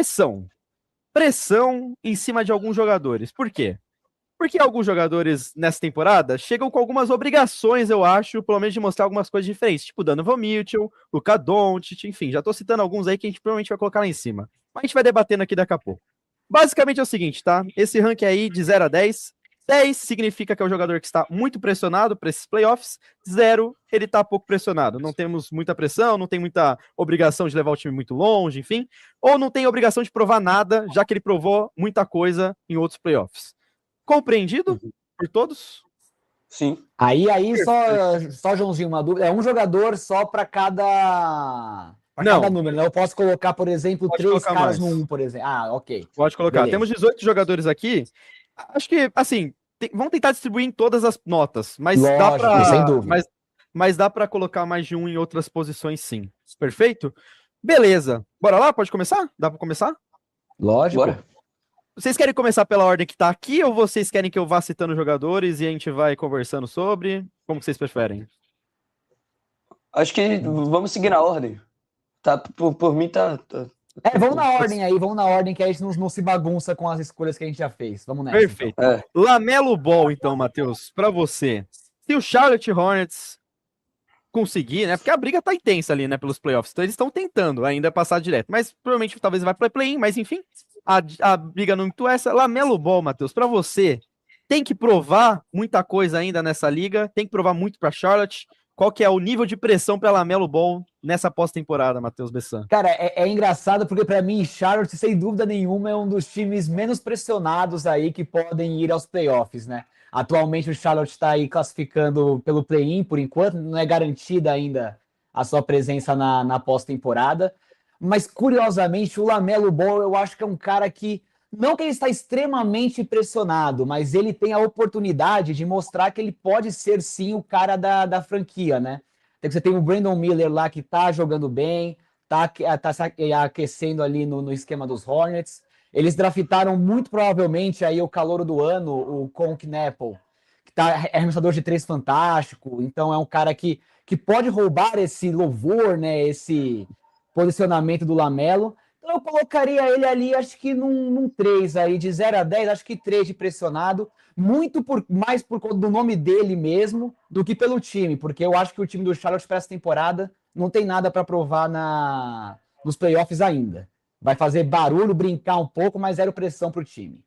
Pressão. Pressão em cima de alguns jogadores. Por quê? Porque alguns jogadores nessa temporada chegam com algumas obrigações, eu acho, pelo menos de mostrar algumas coisas diferentes, tipo Donovan Mitchell, Luka Doncic, enfim, já tô citando alguns aí que a gente provavelmente vai colocar lá em cima. Mas a gente vai debatendo aqui daqui a pouco. Basicamente é o seguinte, tá? Esse ranking aí de 0 a 10, 10 significa que é o jogador que está muito pressionado para esses playoffs, 0, ele tá pouco pressionado. Não temos muita pressão, não tem muita obrigação de levar o time muito longe, enfim, ou não tem obrigação de provar nada, já que ele provou muita coisa em outros playoffs. Compreendido por todos? Sim. Aí só, Joãozinho, uma dúvida. É um jogador só para cada número, né? Eu posso colocar, por exemplo, Pode 3 caras mais. no 1, por exemplo. Ah, ok. Pode colocar. Beleza. Temos 18 jogadores aqui. Acho que, assim, vamos tentar distribuir em todas as notas, mas Lógico, dá pra, sem dúvida. mas dá para colocar mais de um em outras posições, sim. Perfeito? Beleza. Bora lá? Pode começar? Dá para começar? Lógico. Bora. Vocês querem começar pela ordem que tá aqui ou vocês querem que eu vá citando jogadores e a gente vai conversando sobre? Como vocês preferem? Acho que vamos seguir na ordem. Tá, por mim tá. Vamos na ordem aí, vamos na ordem que a gente não se bagunça com as escolhas que a gente já fez. Vamos nessa. Perfeito. Então. Lamelo Ball, então, Matheus, para você. Se o Charlotte Hornets conseguir, né? Porque a briga tá intensa ali, né? Pelos playoffs. Então eles estão tentando ainda passar direto. Mas provavelmente talvez vai para play-in, mas enfim. A briga não é muito essa. Lamelo Ball, Matheus, para você, tem que provar muita coisa ainda nessa liga. Tem que provar muito para Charlotte. Qual que é o nível de pressão para Lamelo Ball nessa pós-temporada, Matheus Bessan? Cara, é engraçado porque para mim, Charlotte, sem dúvida nenhuma, é um dos times menos pressionados aí que podem ir aos playoffs, né? Atualmente o Charlotte está aí classificando pelo play-in, por enquanto, não é garantida ainda a sua presença na pós-temporada. Mas, curiosamente, o Lamelo Ball, eu acho que é um cara que, não que ele está extremamente pressionado, mas ele tem a oportunidade de mostrar que ele pode ser, sim, o cara da franquia, né? Você tem o Brandon Miller lá que tá jogando bem, tá se aquecendo ali no esquema dos Hornets. Eles draftaram muito provavelmente aí o calouro do ano, o Conk Knappel, que é arremessador de 3 fantástico, então é um cara que pode roubar esse louvor, né, esse posicionamento do Lamelo. Então eu colocaria ele ali, acho que num 3 aí, de 0 a 10, acho que 3 de pressionado, muito mais por conta do nome dele mesmo do que pelo time, porque eu acho que o time do Charlotte para essa temporada não tem nada para provar nos playoffs ainda. Vai fazer barulho, brincar um pouco, mas zero pressão pro time.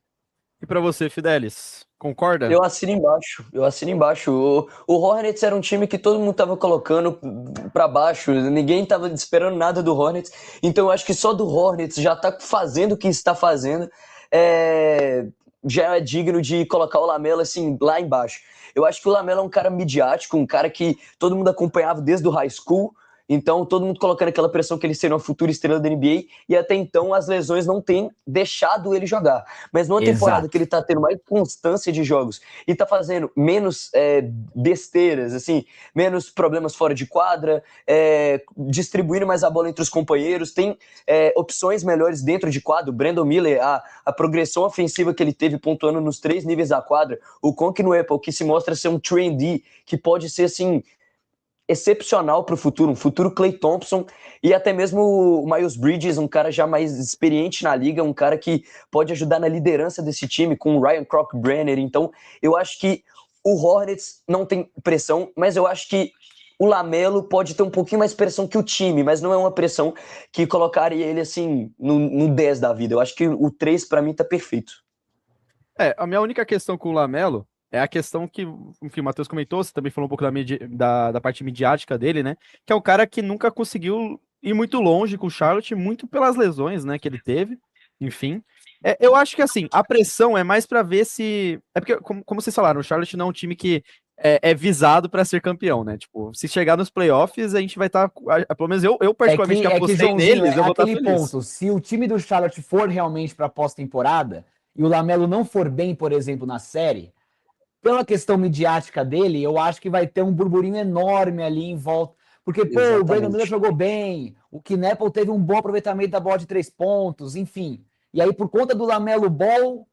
E para você, Fidelis, concorda? Eu assino embaixo. O Hornets era um time que todo mundo tava colocando para baixo, ninguém tava esperando nada do Hornets, então eu acho que só do Hornets já tá fazendo o que está fazendo, já é digno de colocar o Lamelo assim lá embaixo. Eu acho que o Lamelo é um cara midiático, um cara que todo mundo acompanhava desde o high school. Então, todo mundo colocando aquela pressão que ele seria uma futura estrela da NBA, e até então as lesões não têm deixado ele jogar. Mas numa temporada que ele tá tendo mais constância de jogos e tá fazendo menos besteiras, assim, menos problemas fora de quadra, distribuindo mais a bola entre os companheiros, tem opções melhores dentro de quadra. O Brandon Miller, a progressão ofensiva que ele teve pontuando nos 3 níveis da quadra, o Conk Knappel, que se mostra ser um 3D, que pode ser, assim, excepcional para o futuro, um futuro Klay Thompson, e até mesmo o Miles Bridges, um cara já mais experiente na liga, um cara que pode ajudar na liderança desse time com o Ryan Crockbrenner. Então eu acho que o Hornets não tem pressão, mas eu acho que o Lamelo pode ter um pouquinho mais pressão que o time, mas não é uma pressão que colocaria ele assim no 10 da vida. Eu acho que o 3 para mim tá perfeito. A minha única questão com o Lamelo é a questão que, enfim, o Matheus comentou, você também falou um pouco da parte midiática dele, né? Que é um cara que nunca conseguiu ir muito longe com o Charlotte, muito pelas lesões, né, que ele teve, enfim. Eu acho que, assim, a pressão é mais para ver se... É porque, como vocês falaram, o Charlotte não é um time que é visado para ser campeão, né? Tipo, se chegar nos playoffs, a gente vai estar... Pelo menos eu particularmente, que apostei neles, eu vou estar feliz. Ponto. Se o time do Charlotte for realmente para pós-temporada e o Lamelo não for bem, por exemplo, na série, pela questão midiática dele, eu acho que vai ter um burburinho enorme ali em volta. Porque, o Brandon Miller jogou bem, o Knappel teve um bom aproveitamento da bola de 3 pontos, enfim. E aí, por conta do Lamelo Ball,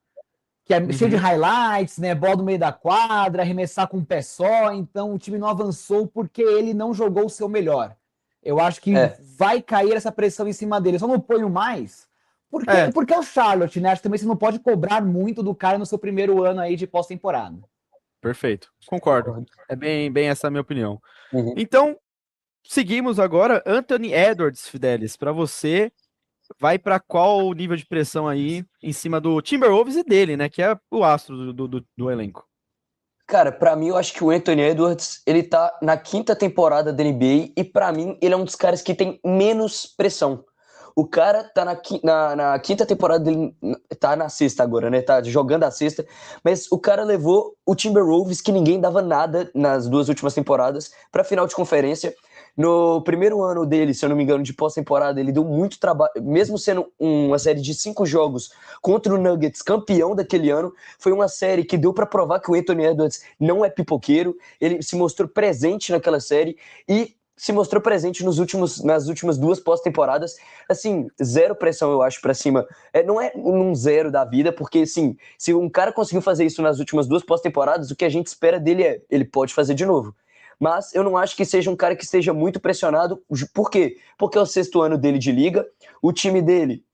que é cheio de highlights, né? Bola do meio da quadra, arremessar com um pé só, então o time não avançou porque ele não jogou o seu melhor. Eu acho que vai cair essa pressão em cima dele. Eu só não ponho mais Porque é o Charlotte, né? Acho que também você não pode cobrar muito do cara no seu primeiro ano aí de pós-temporada. Perfeito, concordo. É bem essa a minha opinião. Uhum. Então, seguimos agora. Anthony Edwards, Fidelis, para você, vai para qual nível de pressão aí em cima do Timberwolves e dele, né? Que é o astro do elenco. Cara, pra mim, eu acho que o Anthony Edwards, ele tá na 5ª temporada da NBA e pra mim, ele é um dos caras que tem menos pressão. O cara tá na 5ª temporada dele, tá na 6ª agora, né? Tá jogando a 6ª, mas o cara levou o Timberwolves, que ninguém dava nada nas 2 últimas temporadas, pra final de conferência. No primeiro ano dele, se eu não me engano, de pós-temporada, ele deu muito trabalho, mesmo sendo uma série de 5 jogos contra o Nuggets, campeão daquele ano, foi uma série que deu pra provar que o Anthony Edwards não é pipoqueiro, ele se mostrou presente naquela série e se mostrou presente nas últimas 2 pós-temporadas, assim, zero pressão, eu acho, pra cima. Não é um zero da vida, porque, assim, se um cara conseguiu fazer isso nas últimas 2 pós-temporadas, o que a gente espera dele ele pode fazer de novo. Mas eu não acho que seja um cara que esteja muito pressionado. Por quê? Porque é o 6º ano dele de liga, o time dele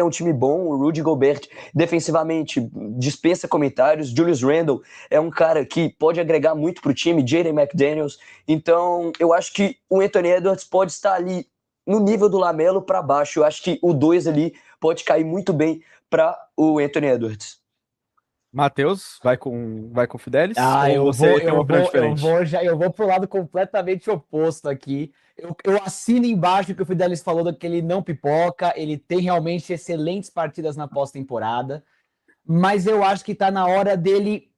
é um time bom, o Rudy Gobert defensivamente dispensa comentários, Julius Randle é um cara que pode agregar muito pro time, Jaden McDaniels, então eu acho que o Anthony Edwards pode estar ali no nível do Lamelo para baixo, eu acho que o 2 ali pode cair muito bem para o Anthony Edwards. Matheus, vai com o Fidelis? Ah, ou eu você vou, tem uma eu opinião vou, eu diferente? vou já, eu vou pro lado completamente oposto aqui. Eu assino embaixo o que o Fidelis falou, que ele não pipoca, ele tem realmente excelentes partidas na pós-temporada, mas eu acho que tá na hora dele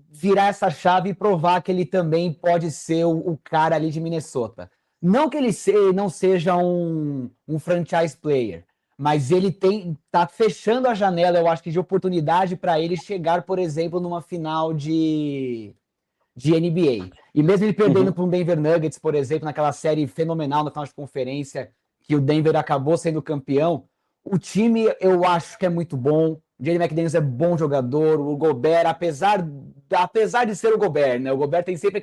virar essa chave e provar que ele também pode ser o cara ali de Minnesota. Não que ele não seja um franchise player, mas ele tá fechando a janela, eu acho que de oportunidade para ele chegar, por exemplo, numa final de NBA. E mesmo ele perdendo para um Denver Nuggets, por exemplo, naquela série fenomenal na final de conferência, que o Denver acabou sendo campeão, o time eu acho que é muito bom. O Jaden McDaniels é bom jogador. O Gobert, apesar de ser o Gobert, né? O Gobert tem sempre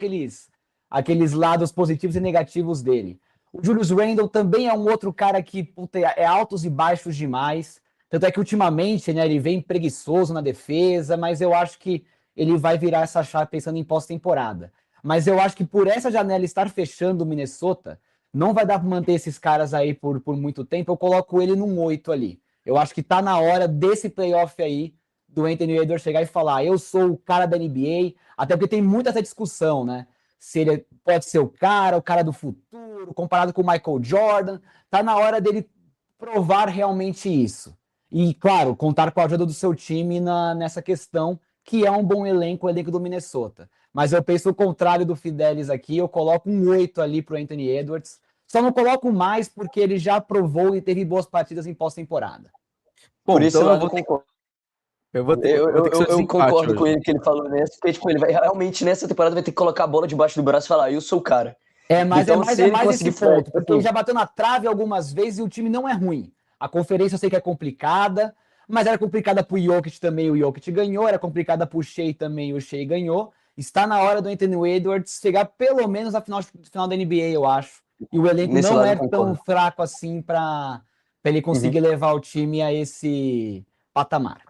aqueles lados positivos e negativos dele. O Julius Randle também é um outro cara que puta, é altos e baixos demais. Tanto é que ultimamente, né, ele vem preguiçoso na defesa, mas eu acho que ele vai virar essa chave pensando em pós-temporada. Mas eu acho que por essa janela estar fechando o Minnesota, não vai dar para manter esses caras aí por muito tempo. Eu coloco ele num 8 ali. Eu acho que tá na hora desse playoff aí do Anthony Edwards chegar e falar: eu sou o cara da NBA, até porque tem muita essa discussão, né? Se ele pode ser o cara do futuro, comparado com o Michael Jordan. Tá na hora dele provar realmente isso. E, claro, contar com a ajuda do seu time nessa questão, que é um bom elenco, o elenco do Minnesota. Mas eu penso o contrário do Fidelis aqui, eu coloco um 8 ali pro Anthony Edwards. Só não coloco mais porque ele já provou e teve boas partidas em pós-temporada. Bom, Por esse então lado eu concordo. eu vou ter que ser Eu desempate concordo com hoje. ele que ele falou nessa, porque tipo, ele vai realmente nessa temporada vai ter que colocar a bola debaixo do braço e falar, eu sou o cara. Então, se É ele mais esse conseguir ponto, porque ele tipo, já bateu na trave algumas vezes e o time não é ruim. A conferência eu sei que é complicada, mas era complicada pro Jokic também, o Jokic ganhou, era complicada pro Shea também, o Shea ganhou. Está na hora do Anthony Edwards chegar pelo menos na final da NBA, eu acho. E o elenco nesse não lado eu é tão concordo. fraco assim para ele Uhum. conseguir levar o time a esse patamar.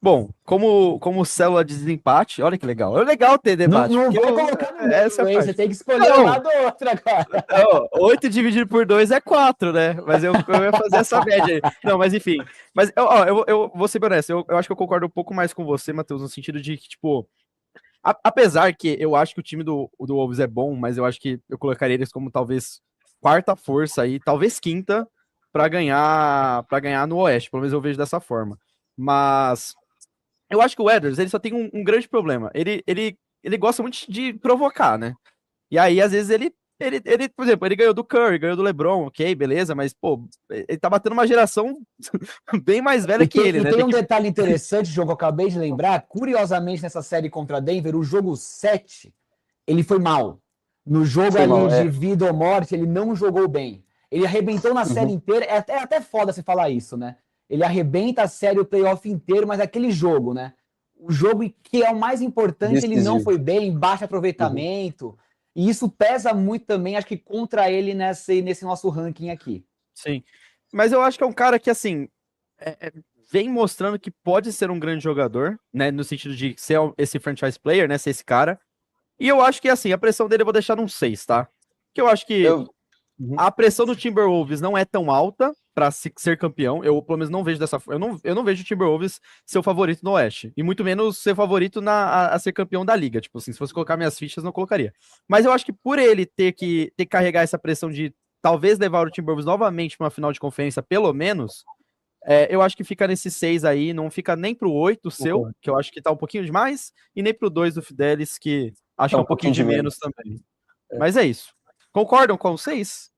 Bom, como célula de desempate, olha que legal. É legal ter Não, debate, não porque vai colocar no essa é a meio, hein? Você parte. tem que escolher um Não, lado ou outro agora. não, 8 dividido por 2 é 4, né? Mas eu ia fazer essa média aí. Não, mas enfim. Mas ó, eu vou ser bem honesto, eu acho que eu concordo um pouco mais com você, Matheus, no sentido de que, tipo, apesar que eu acho que o time do Wolves é bom, mas eu acho que eu colocaria eles como talvez quarta força aí, talvez quinta, para ganhar no Oeste, pelo menos eu vejo dessa forma. Mas eu acho que o Edwards, ele só tem um grande problema. Ele gosta muito de provocar, né? E aí, às vezes, por exemplo, ele ganhou do Curry, ganhou do LeBron, ok, beleza, mas, pô, ele tá batendo uma geração bem mais velha que ele, E né? tem Tem um que... detalhe interessante, jogo que eu acabei de lembrar. Curiosamente, nessa série contra Denver, o jogo 7 ele foi mal. No jogo Foi ali mal, de vida ou morte, ele não jogou bem. Ele arrebentou na série Uhum. inteira. É até foda você falar isso, né? Ele arrebenta a série, o playoff inteiro, mas aquele jogo, né? O jogo que é o mais importante, ele não Decisivo. foi bem, baixo Uhum. aproveitamento. E isso pesa muito também, acho que contra ele nesse nosso ranking aqui. Sim. Mas eu acho que é um cara que, assim, vem mostrando que pode ser um grande jogador, né? No sentido de ser esse franchise player, né? Ser esse cara. E eu acho que, assim, a pressão dele eu vou deixar num 6, tá? Que eu acho que a pressão do Timberwolves não é tão alta para ser campeão. Eu, pelo menos, não vejo dessa forma. Eu não vejo o Timberwolves ser o favorito no Oeste. E muito menos ser favorito a ser campeão da liga. Tipo assim, se fosse colocar minhas fichas, não colocaria. Mas eu acho que por ele ter que carregar essa pressão de talvez levar o Timberwolves novamente para uma final de conferência, pelo menos, eu acho que fica nesse 6 aí. Não fica nem pro 8 seu, que eu acho que tá um pouquinho demais, e nem pro 2 do Fidelis, que acho que é um pouquinho de menos também. Mas é isso. Concordam com o 6?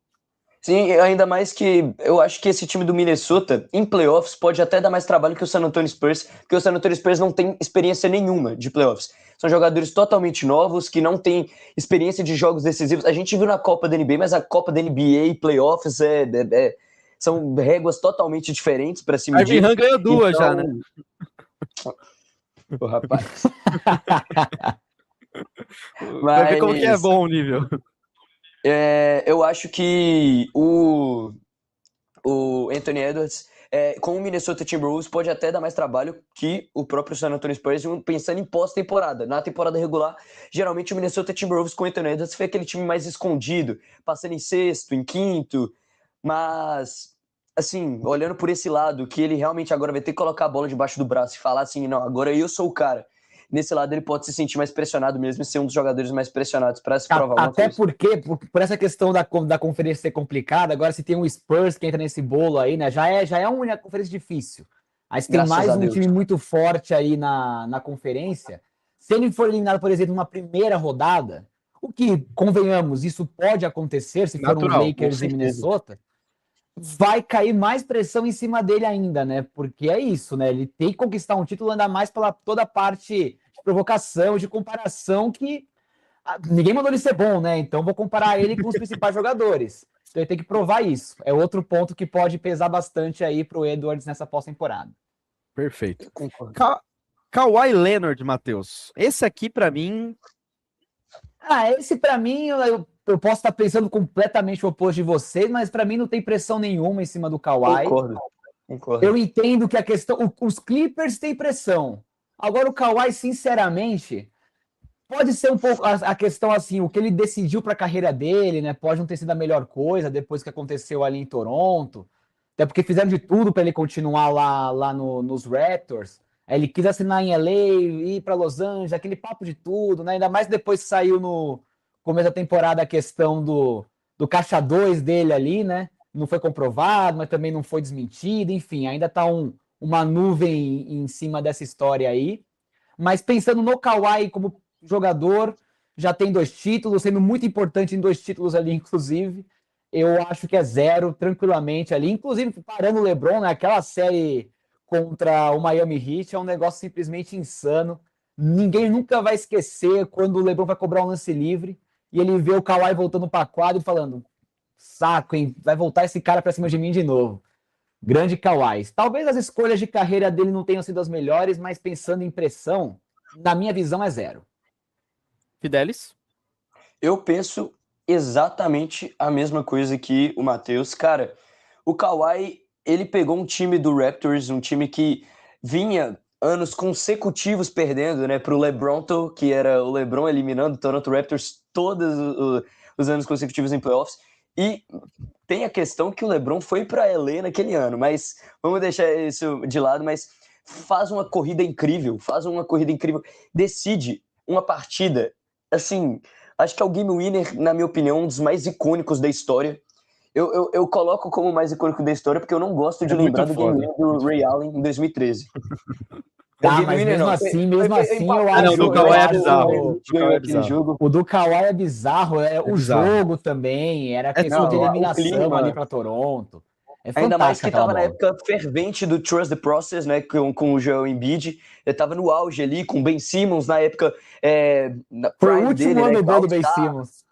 Sim, ainda mais que eu acho que esse time do Minnesota, em playoffs, pode até dar mais trabalho que o San Antonio Spurs, porque o San Antonio Spurs não tem experiência nenhuma de playoffs. São jogadores totalmente novos, que não têm experiência de jogos decisivos. A gente viu na Copa da NBA, mas a Copa da NBA e playoffs são réguas totalmente diferentes para se medir. Arvin Han ganhou duas então... já, né? O rapaz. Vai ver como que é bom o nível. Eu acho que o Anthony Edwards, com o Minnesota Timberwolves, pode até dar mais trabalho que o próprio San Antonio Spurs, pensando em pós-temporada. Na temporada regular, geralmente o Minnesota Timberwolves com o Anthony Edwards foi aquele time mais escondido, passando em sexto, em quinto, mas, assim, olhando por esse lado, que ele realmente agora vai ter que colocar a bola debaixo do braço e falar assim, não, agora eu sou o cara. Nesse lado ele pode se sentir mais pressionado mesmo e ser um dos jogadores mais pressionados para se provar uma Até coisa. porque, por essa questão da conferência ser complicada, agora se tem um Spurs que entra nesse bolo aí, né? Já é uma conferência difícil. Aí se tem Graças mais a um Deus. time muito forte aí na conferência. Se ele for eliminado, por exemplo, numa primeira rodada, o que, convenhamos, isso pode acontecer se for um Lakers e Minnesota, vai cair mais pressão em cima dele ainda, né? Porque é isso, né? Ele tem que conquistar um título ainda mais pela toda a parte de provocação, de comparação que ninguém mandou ele ser bom, né? Então vou comparar ele com os principais jogadores. Então ele tem que provar isso. É outro ponto que pode pesar bastante aí pro Edwards nessa pós-temporada. Perfeito. Kawhi Leonard, Matheus. Esse aqui, pra mim... Esse pra mim, eu posso estar pensando completamente o oposto de vocês, mas pra mim não tem pressão nenhuma em cima do Kawhi. Concordo. Eu entendo que a questão... Os Clippers têm pressão. Agora o Kawhi, sinceramente... Pode ser um pouco a questão assim, o que ele decidiu para a carreira dele, né? Pode não ter sido a melhor coisa depois que aconteceu ali em Toronto. Até porque fizeram de tudo para ele continuar lá nos Raptors. Aí ele quis assinar em LA, ir para Los Angeles, aquele papo de tudo, né? Ainda mais depois que saiu no começo da temporada a questão do caixa 2 dele ali, né? Não foi comprovado, mas também não foi desmentido. Enfim, ainda tá uma nuvem em cima dessa história aí. Mas pensando no Kawhi como jogador, já tem 2 títulos, sendo muito importante em 2 títulos ali, inclusive. Eu acho que é 0, tranquilamente ali. Inclusive, parando o LeBron, né? Aquela série contra o Miami Heat é um negócio simplesmente insano. Ninguém nunca vai esquecer quando o LeBron vai cobrar um lance livre e ele vê o Kawhi voltando para a quadra e falando: saco, hein? Vai voltar esse cara para cima de mim de novo. Grande Kawhi. Talvez as escolhas de carreira dele não tenham sido as melhores, mas pensando em pressão, na minha visão é 0. Fidelis? Eu penso exatamente a mesma coisa que o Matheus. Cara, o Kawhi, ele pegou um time do Raptors, um time que vinha anos consecutivos perdendo, né, pro LeBron, que era o LeBron eliminando o Toronto Raptors todos os anos consecutivos em playoffs. E tem a questão que o LeBron foi para LA naquele ano, mas vamos deixar isso de lado, mas faz uma corrida incrível, decide uma partida, assim, acho que é o Game Winner, na minha opinião, um dos mais icônicos da história. Eu coloco como mais icônico da história porque eu não gosto de lembrar do Game Winner do Ray Allen em 2013. Tá, mas mesmo assim, eu acho... Não, do Kawhi é bizarro. O do Kawhi é bizarro, o jogo também, era questão de eliminação ali para Toronto. Ainda mais que estava na época fervente do Trust the Process, né, com o Joel Embiid. Ele estava no auge ali, com o Ben Simmons na época. Foi o último ano bom do Ben Simmons.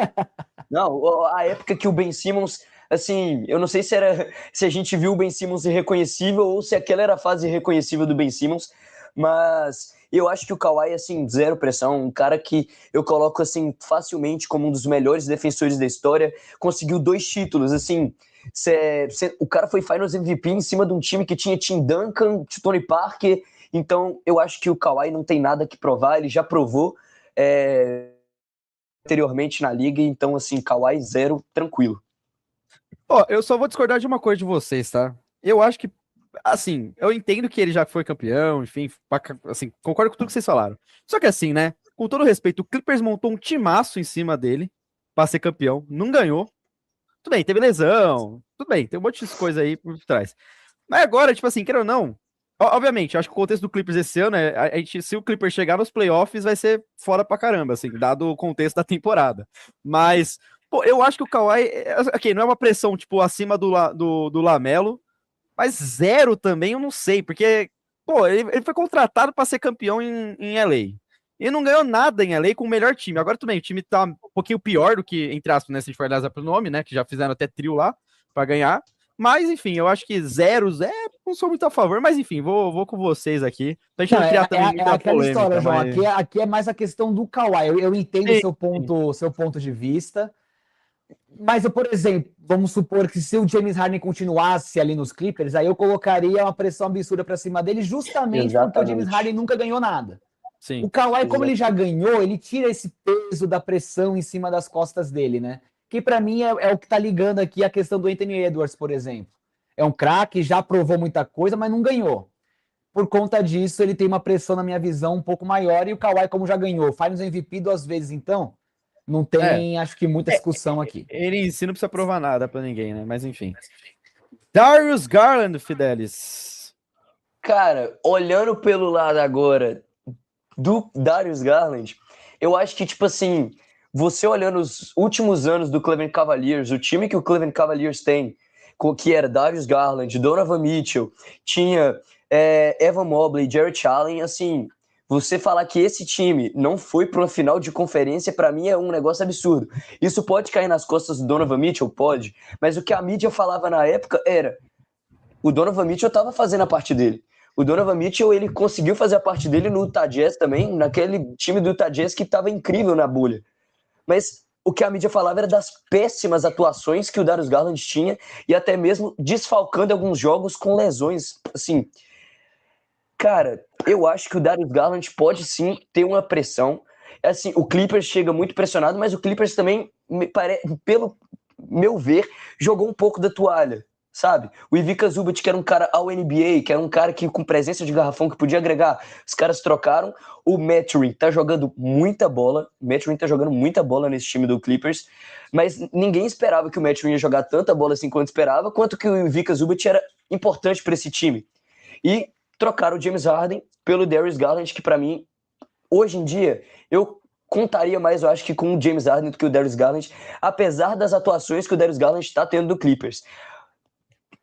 Não, a época que o Ben Simmons, assim, eu não sei se a gente viu o Ben Simmons irreconhecível ou se aquela era a fase irreconhecível do Ben Simmons, mas eu acho que o Kawhi, assim, 0 pressão, um cara que eu coloco, assim, facilmente como um dos melhores defensores da história, conseguiu 2 títulos, assim. O cara foi Finals MVP em cima de um time que tinha Tim Duncan, Tony Parker. Então, eu acho que o Kawhi não tem nada que provar. Ele já provou anteriormente na liga. Então, assim, Kawhi 0, tranquilo. Ó, eu só vou discordar de uma coisa de vocês, tá? Eu acho que, assim, eu entendo que ele já foi campeão, enfim, assim, concordo com tudo que vocês falaram. Só que assim, né? Com todo respeito, o Clippers montou um timaço em cima dele pra ser campeão, não ganhou. Tudo bem, teve lesão, tudo bem, tem um monte de coisa aí por trás. Mas agora, tipo assim, queira ou não, obviamente, eu acho que o contexto do Clippers esse ano é, se o Clippers chegar nos playoffs, vai ser fora pra caramba, assim, dado o contexto da temporada. Mas, pô, eu acho que o Kawhi, ok, não é uma pressão, tipo, acima do Lamelo, mas 0 também eu não sei, porque, pô, ele foi contratado pra ser campeão em LA. Ele não ganhou nada em LA com o melhor time. Agora também, o time tá um pouquinho pior do que, entre aspas, né, se a gente for dar pro nome, né, que já fizeram até trio lá pra ganhar. Mas, enfim, eu acho que 0, não sou muito a favor, mas enfim, vou com vocês aqui. Pra gente não criar também muita aquela polêmica. história, João. Mas... Aqui é mais a questão do Kawhi. Eu entendo Sim, seu ponto de vista. Mas, por exemplo, vamos supor que se o James Harden continuasse ali nos Clippers, aí eu colocaria uma pressão absurda para cima dele, justamente porque o James Harden nunca ganhou nada. sim. O Kawhi, como ele já ganhou, ele tira esse peso da pressão em cima das costas dele, né? Que para mim é o que tá ligando aqui a questão do Anthony Edwards, por exemplo. É um craque, já provou muita coisa, mas não ganhou. Por conta disso, ele tem uma pressão, na minha visão, um pouco maior. E o Kawhi, como já ganhou, Finals MVP 2 vezes, então, não tem, acho que, muita discussão aqui. Ele em si não precisa provar nada pra ninguém, né? Mas enfim. Darius Garland, Fidelis. Cara, olhando pelo lado agora do Darius Garland, eu acho que, tipo assim, você olhando os últimos anos do Cleveland Cavaliers, o time que o Cleveland Cavaliers tem, que era Darius Garland, Donovan Mitchell, tinha Evan Mobley, Jarrett Allen, assim, você falar que esse time não foi para uma final de conferência, para mim é um negócio absurdo. Isso pode cair nas costas do Donovan Mitchell? Pode, mas o que a mídia falava na época era o Donovan Mitchell estava fazendo a parte dele. O Donovan Mitchell, ele conseguiu fazer a parte dele no Utah Jazz também, naquele time do Utah Jazz que estava incrível na bolha. Mas o que a mídia falava era das péssimas atuações que o Darius Garland tinha e até mesmo desfalcando alguns jogos com lesões. Assim, cara, eu acho que o Darius Garland pode sim ter uma pressão. Assim, o Clippers chega muito pressionado, mas o Clippers também, pelo meu ver, jogou um pouco da toalha. Sabe? O Ivica Zubat, que era um cara ao NBA, que era um cara que com presença de garrafão que podia agregar, os caras trocaram. O Mathurin tá jogando muita bola. O Mathurin tá jogando muita bola nesse time do Clippers, mas ninguém esperava que o Mathurin ia jogar tanta bola assim quanto esperava, quanto que o Ivica Zubat era importante para esse time. E trocaram o James Harden pelo Darius Garland, que para mim, hoje em dia, eu contaria mais, eu acho, que com o James Harden do que o Darius Garland, apesar das atuações que o Darius Garland está tendo do Clippers.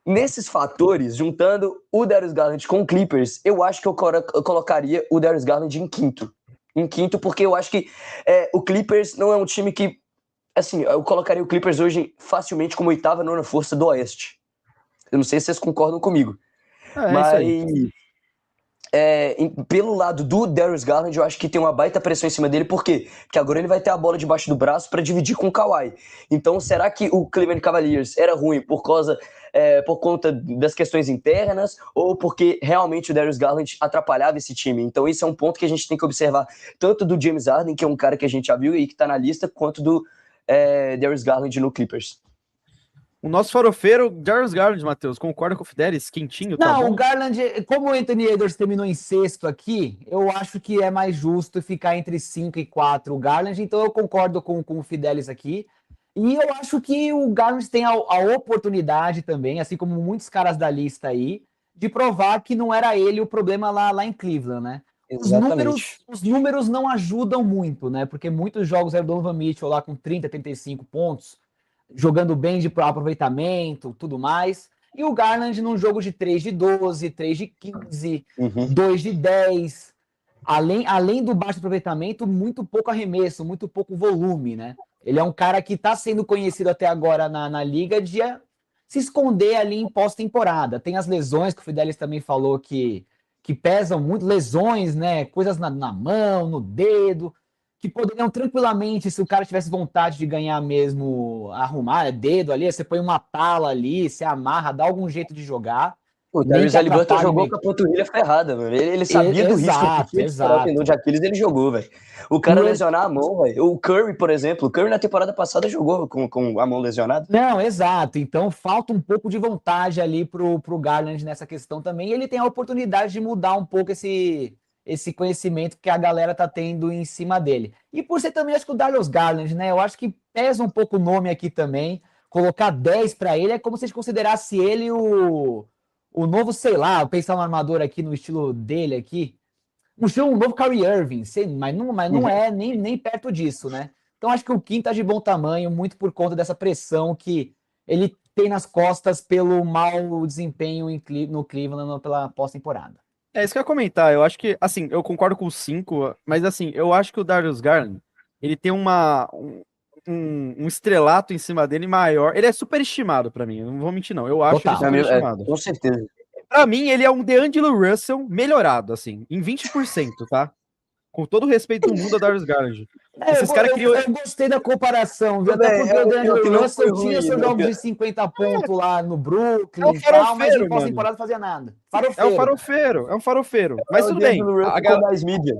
Nesses fatores, juntando o Darius Garland com o Clippers, eu acho que eu colocaria o Darius Garland em quinto. Em quinto, porque eu acho que o Clippers não é um time que... Assim, eu colocaria o Clippers hoje facilmente como oitava, nona força do Oeste. Eu não sei se vocês concordam comigo. Mas... pelo lado do Darius Garland, eu acho que tem uma baita pressão em cima dele. Por quê? Porque agora ele vai ter a bola debaixo do braço para dividir com o Kawhi. Então, será que o Cleveland Cavaliers era ruim por conta das questões internas ou porque realmente o Darius Garland atrapalhava esse time? Então, isso é um ponto que a gente tem que observar, tanto do James Harden, que é um cara que a gente já viu e que está na lista, quanto do Darius Garland no Clippers. O nosso farofeiro, Darius Garland, Matheus, concorda com o Fidelis? Quentinho, tá bom? Não, o Garland, como o Anthony Edwards terminou em sexto aqui, eu acho que é mais justo ficar entre 5 e 4 o Garland, então eu concordo com o Fidelis aqui. E eu acho que o Garland tem a oportunidade também, assim como muitos caras da lista aí, de provar que não era ele o problema lá em Cleveland, né? Os números não ajudam muito, né? Porque muitos jogos era o Donovan Mitchell lá com 30, 35 pontos, jogando bem de aproveitamento, tudo mais. E o Garland num jogo de 3 de 12, 3 de 15, 2 de 10. Além do baixo aproveitamento, muito pouco arremesso, muito pouco volume, né? Ele é um cara que está sendo conhecido até agora na liga de se esconder ali em pós-temporada. Tem as lesões, que o Fidelis também falou que pesam muito, lesões, né? Coisas na mão, no dedo. que poderiam tranquilamente, se o cara tivesse vontade de ganhar mesmo, arrumar dedo ali, você põe uma tala ali, você amarra, dá algum jeito de jogar, O nem Darius que Haliburton atrapalhe jogou com a panturrilha ferrada, mano. Ele sabia do risco que Exato, tinha de estourar o tendão exato. de Aquiles, ele jogou, velho. O E cara ele, lesionar a mão, velho. O Curry, por exemplo. O Curry na temporada passada jogou com a mão lesionada. não, exato. Então falta um pouco de vontade ali pro Garland nessa questão também. E ele tem a oportunidade de mudar um pouco esse conhecimento que a galera tá tendo em cima dele. E por ser também, acho que o Darius Garland, né? Eu acho que pesa um pouco o nome aqui também. Colocar 10 para ele é como se a gente considerasse ele o novo, sei lá, pensar um armador aqui no estilo dele aqui. Um novo Kyrie Irving, mas não é nem perto disso, né? Então acho que o Kim tá de bom tamanho, muito por conta dessa pressão que ele tem nas costas pelo mau desempenho no Cleveland pela pós-temporada. É isso que eu ia comentar. Eu acho que, assim, eu concordo com os 5, mas assim, eu acho que o Darius Garland, ele tem um estrelato em cima dele maior. Ele é superestimado pra mim, eu não vou mentir, não. Eu acho ele Total. superestimado. Com certeza. Pra mim, ele é um DeAngelo Russell melhorado, assim, em 20%, tá? Com todo o respeito do mundo a Darius Garland. Esses caras criam. Eu gostei da comparação, viu? Tudo Até bem, porque o que D'Angelo não Russell foi tinha ruim, seus né? jogos de 50 pontos lá no É um Brooklyn e tal, mas em farofeiro, mano. pós-temporada não fazia nada. É um Farofeiro. farofeiro, é um farofeiro. Mas O tudo bem. D'Angelo Russell com mais mídia.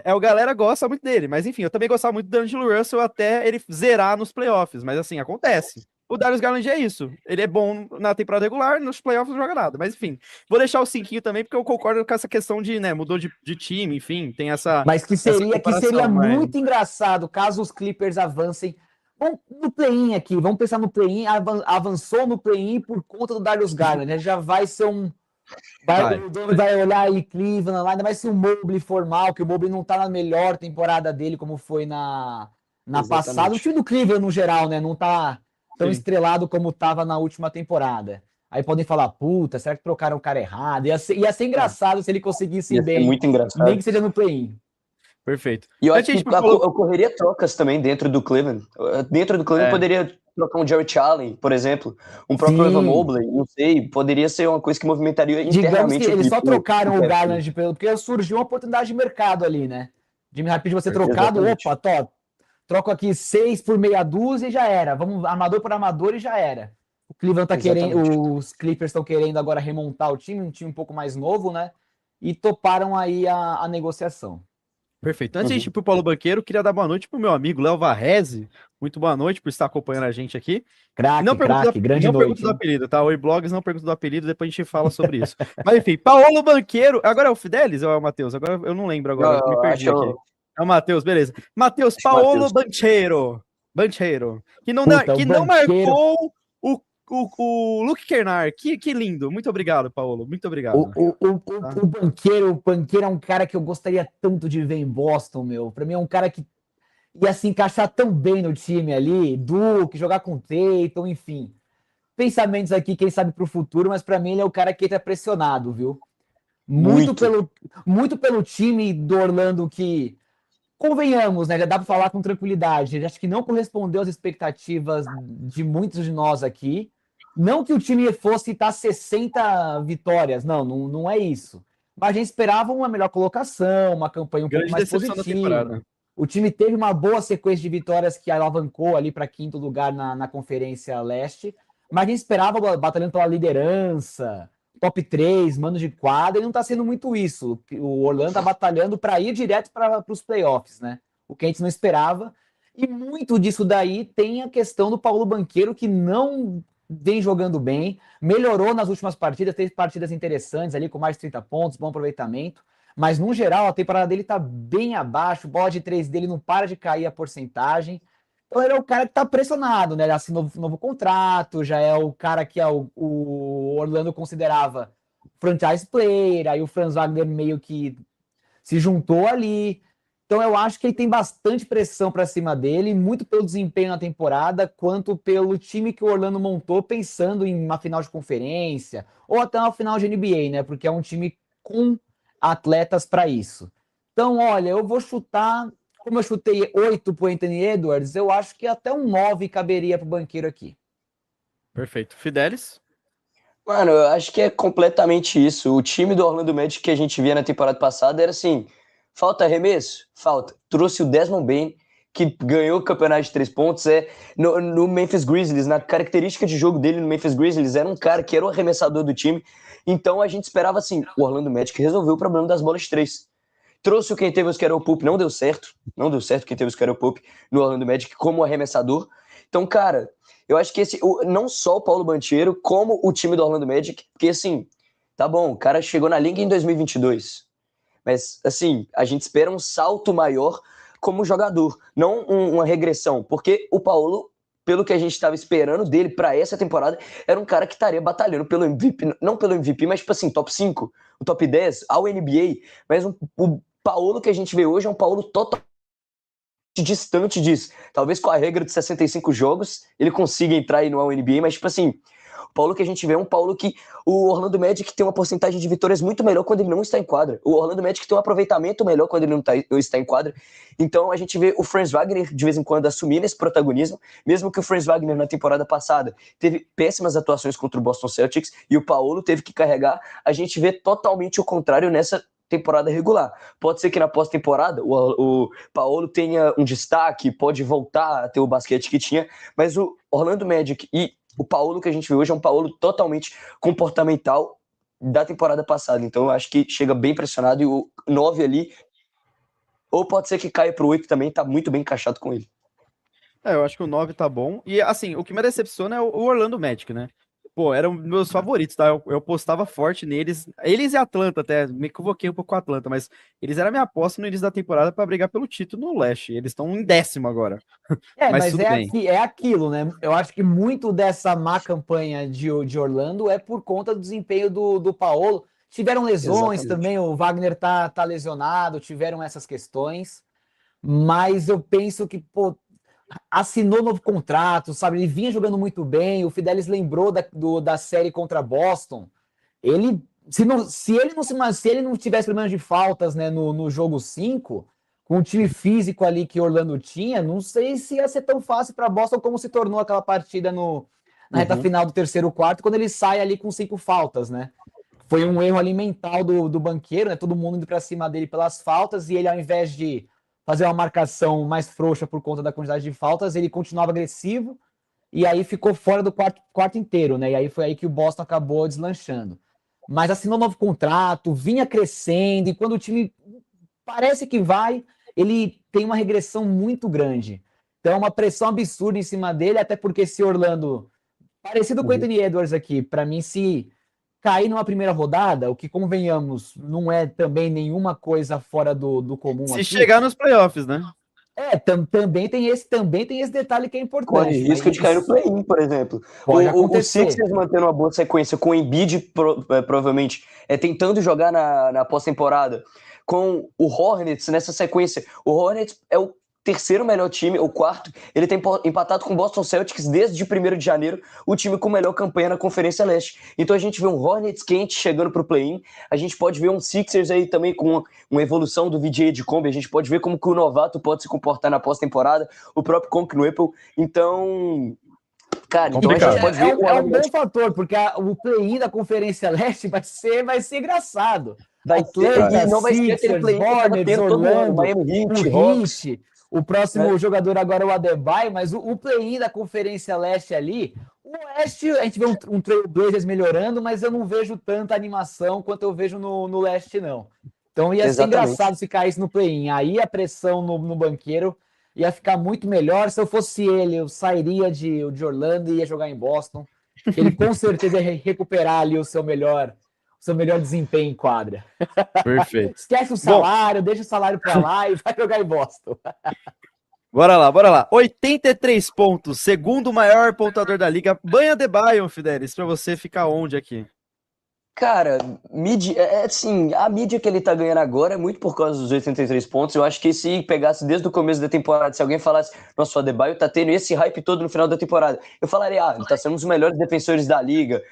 A galera gosta muito dele, mas enfim, eu também gostava muito do D'Angelo Russell até ele zerar nos playoffs, mas assim, acontece. O Darius Garland é isso. Ele é bom na temporada regular, nos playoffs não joga nada. Mas enfim, vou deixar o 5 também, porque eu concordo com essa questão de, né, mudou de time, enfim, tem essa. Mas que seria comparação, mas- muito engraçado caso os Clippers avancem. Vamos no play-in aqui, vamos pensar no play-in. Avançou no play-in por conta do Darius Garland, né? Já vai ser um. Vai. O dono vai olhar aí Cleveland lá, ainda vai ser um Mobley formal, que o Mobley não tá na melhor temporada dele como foi na passada. O Exatamente. time do Cleveland, no geral, né? Não tá tão Sim. estrelado como tava na última temporada. Aí podem falar, puta, será que trocaram o cara errado? Ia ser engraçado se ele conseguisse ir Ia ser bem, muito engraçado. nem que seja no play-in. Perfeito. E eu acho Antes a que gente falou. ocorreria trocas também dentro do Cleveland. Dentro do Cleveland É. poderia trocar um Jarrett Allen, por exemplo, um próprio Sim. Evan Mobley, não sei, poderia ser uma coisa que movimentaria Digamos que internamente eles só trocaram o Cavs. Garland porque surgiu uma oportunidade de mercado ali, né? De rapidinho você trocado, Exatamente. opa, troco aqui 6 por meia dúzia e já era. Vamos armador por armador e já era. O Cleveland tá Exatamente. querendo, os Clippers estão querendo agora remontar o time, um time um pouco mais novo, né? E toparam aí a negociação. Perfeito. Antes de a gente ir pro Paulo Banqueiro, queria dar boa noite pro meu amigo Léo Varrese. Muito boa noite por estar acompanhando a gente aqui. Craque, grande não noite. pergunta do apelido, tá? Oi, blogs, não pergunta do apelido, depois a gente fala sobre isso. Mas enfim, Paulo Banqueiro. Agora é o Fidelis ou é o Matheus? Agora eu não lembro agora, Não, me perdi acho- aqui. É o Matheus, beleza. Matheus, Acho Paulo Matheus. Banchero. Que não, Puta, que o não Banchero. marcou o Luke Kennard. Que lindo. Muito obrigado, Paulo. Muito obrigado. O Banqueiro é um cara que eu gostaria tanto de ver em Boston, meu. Pra mim é um cara que ia se encaixar tão bem no time ali, Duke, jogar com Tatum, enfim. Pensamentos aqui, quem sabe pro futuro, mas pra mim ele é o cara que entra pressionado, viu? Muito pelo time do Orlando que, convenhamos, né? Já dá pra falar com tranquilidade. Ele acho que não correspondeu às expectativas de muitos de nós aqui. Não que o time fosse estar 60 vitórias, não é isso. Mas a gente esperava uma melhor colocação, uma campanha um Grande pouco mais decepção da temporada. positiva. O time teve uma boa sequência de vitórias que alavancou ali para quinto lugar na Conferência Leste, mas a gente esperava batalhando pela liderança, top 3, mano de quadra, e não está sendo muito isso. O Orlando está batalhando para ir direto para os playoffs, né? O que a gente não esperava. E muito disso daí tem a questão do Paulo Banqueiro, que não vem jogando bem, melhorou nas últimas partidas, teve partidas interessantes ali com mais de 30 pontos, bom aproveitamento, mas no geral a temporada dele tá bem abaixo, o bola de 3 dele não para de cair a porcentagem, então ele é o cara que tá pressionado, né? Ele assinou novo contrato, já é o cara que o Orlando considerava franchise player, aí o Franz Wagner meio que se juntou ali. Então eu acho que ele tem bastante pressão para cima dele, muito pelo desempenho na temporada, quanto pelo time que o Orlando montou, pensando em uma final de conferência, ou até uma final de NBA, né? Porque é um time com atletas para isso. Então, olha, eu vou chutar, como eu chutei 8 pro Anthony Edwards, eu acho que até um 9 caberia pro Banqueiro aqui. Perfeito. Fidelis? Mano, eu acho que é completamente isso. O time do Orlando Magic que a gente via na temporada passada era assim, Falta arremesso? Falta. Trouxe o Desmond Bane, que ganhou o campeonato de 3 pontos, no Memphis Grizzlies, na característica de jogo dele no Memphis Grizzlies, era um cara que era o arremessador do time, então a gente esperava assim, o Orlando Magic resolveu o problema das bolas de 3. Trouxe o Kentavious Caldwell-Pope, não deu certo o Kentavious Caldwell-Pope no Orlando Magic como arremessador. Então, cara, eu acho que não só o Paulo Banchero, como o time do Orlando Magic, porque assim, tá bom, o cara chegou na liga em 2022, mas assim, a gente espera um salto maior como jogador, não uma regressão, porque o Paulo, pelo que a gente estava esperando dele para essa temporada, era um cara que estaria batalhando pelo MVP, não pelo MVP, mas tipo assim, top 5, o top 10, ao NBA, mas o Paulo que a gente vê hoje é um Paulo totalmente distante disso. Talvez com a regra de 65 jogos ele consiga entrar aí no NBA, mas tipo assim, o Paulo que a gente vê é um Paulo que o Orlando Magic tem uma porcentagem de vitórias muito melhor quando ele não está em quadra. O Orlando Magic tem um aproveitamento melhor quando ele não está em quadra. Então a gente vê o Franz Wagner de vez em quando assumindo esse protagonismo, mesmo que o Franz Wagner na temporada passada teve péssimas atuações contra o Boston Celtics e o Paulo teve que carregar, a gente vê totalmente o contrário nessa temporada regular. Pode ser que na pós-temporada o Paulo tenha um destaque, pode voltar a ter o basquete que tinha, mas o Orlando Magic e o Paulo que a gente vê hoje é um Paulo totalmente comportamental da temporada passada. Então eu acho que chega bem pressionado e o 9 ali, ou pode ser que caia pro 8 também, tá muito bem encaixado com ele. Eu acho que o 9 tá bom. E assim, o que me decepciona é o Orlando Magic, né? Pô, eram meus favoritos, tá? Eu postava forte neles. Eles e Atlanta até. Me equivoquei um pouco com a Atlanta, mas eles eram minha aposta no início da temporada para brigar pelo título no leste. Eles estão em 10º agora. Mas tudo bem. É aquilo, né? Eu acho que muito dessa má campanha de Orlando é por conta do desempenho do Paolo. Tiveram lesões também, o Wagner tá lesionado, tiveram essas questões. Mas eu penso que, pô, assinou novo contrato, sabe? Ele vinha jogando muito bem. O Fidelis lembrou da série contra Boston. Ele, se ele não tivesse problemas de faltas, né, no jogo 5, com o time físico ali que Orlando tinha, não sei se ia ser tão fácil para Boston como se tornou aquela partida na reta final do terceiro quarto, quando ele sai ali com 5 faltas, né? Foi um erro ali mental do banqueiro, né? Todo mundo indo para cima dele pelas faltas, e ele, ao invés de fazer uma marcação mais frouxa por conta da quantidade de faltas, ele continuava agressivo, e aí ficou fora do quarto inteiro, né? E aí foi aí que o Boston acabou deslanchando. Mas assinou um novo contrato, vinha crescendo, e quando o time parece que vai, ele tem uma regressão muito grande. Então, uma pressão absurda em cima dele, até porque se Orlando, parecido com o Anthony Edwards aqui, para mim, se cair numa primeira rodada, o que, convenhamos, não é também nenhuma coisa fora do comum. Se aqui. Chegar nos playoffs, né? Também tem esse detalhe que é importante. Corre risco de cair no play-in, por exemplo. Pode o acontecer. Sixers mantendo uma boa sequência, com o Embiid provavelmente tentando jogar na pós-temporada, com o Hornets nessa sequência. O Hornets é o terceiro melhor time, ou quarto, ele tem empatado com o Boston Celtics desde 1º de janeiro, o time com melhor campanha na Conferência Leste. Então a gente vê um Hornets quente chegando pro play-in, a gente pode ver um Sixers aí também com uma evolução do VJ de Combi, a gente pode ver como que o novato pode se comportar na pós-temporada, o próprio Conk Apple. Então, cara, então a gente pode ver... É um bom fator, porque o play-in da Conferência Leste vai ser engraçado. Vai Atlanta, ter, e não vai ser Sixers, aquele play-in que tava Hornets, tendo todo ano, Orlando, Miami Heat, o Hawks. Heat, o próximo jogador agora é o Adebayo, mas o play-in da Conferência Leste ali, o Oeste, a gente vê um Trail Blazers melhorando, mas eu não vejo tanta animação quanto eu vejo no Leste, não. Então ia ser engraçado se caísse no play-in. Aí a pressão no banqueiro ia ficar muito melhor. Se eu fosse ele, eu sairia de Orlando e ia jogar em Boston. Ele com certeza ia recuperar ali o seu melhor desempenho em quadra. Perfeito. Esquece o salário, deixa o salário pra lá e vai jogar em Boston. Bora lá. 83 pontos, segundo maior pontuador da liga. Banha de Bayern, Fidelis, pra você ficar onde aqui? Cara, assim, a mídia que ele tá ganhando agora é muito por causa dos 83 pontos. Eu acho que se pegasse desde o começo da temporada, se alguém falasse, nossa, o Adebayo tá tendo esse hype todo no final da temporada, eu falaria, ele tá sendo um dos melhores defensores da liga,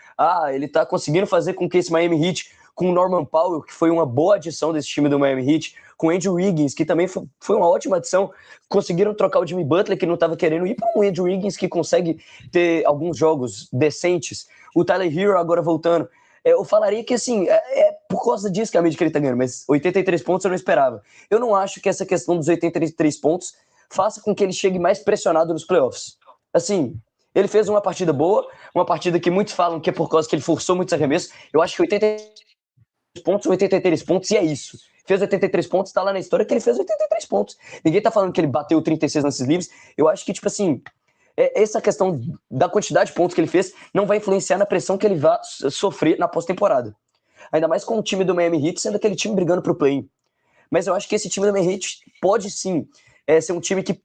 ele tá conseguindo fazer com que esse Miami Heat, com o Norman Powell, que foi uma boa adição desse time do Miami Heat, com o Andrew Wiggins, que também foi uma ótima adição, conseguiram trocar o Jimmy Butler, que não tava querendo ir, para um Andrew Wiggins que consegue ter alguns jogos decentes, o Tyler Hero agora voltando. Eu falaria que, assim, por causa disso que a mídia que ele tá ganhando, mas 83 pontos eu não esperava. Eu não acho que essa questão dos 83 pontos faça com que ele chegue mais pressionado nos playoffs. Assim, ele fez uma partida boa, uma partida que muitos falam que é por causa que ele forçou muitos arremessos. Eu acho que 83 pontos, 83 pontos, e é isso. Fez 83 pontos, tá lá na história que ele fez 83 pontos. Ninguém tá falando que ele bateu 36 lances livres. Eu acho que, tipo assim, essa questão da quantidade de pontos que ele fez não vai influenciar na pressão que ele vai sofrer na pós-temporada. Ainda mais com o time do Miami Heat sendo aquele time brigando pro play-in. Mas eu acho que esse time do Miami Heat pode sim ser um time que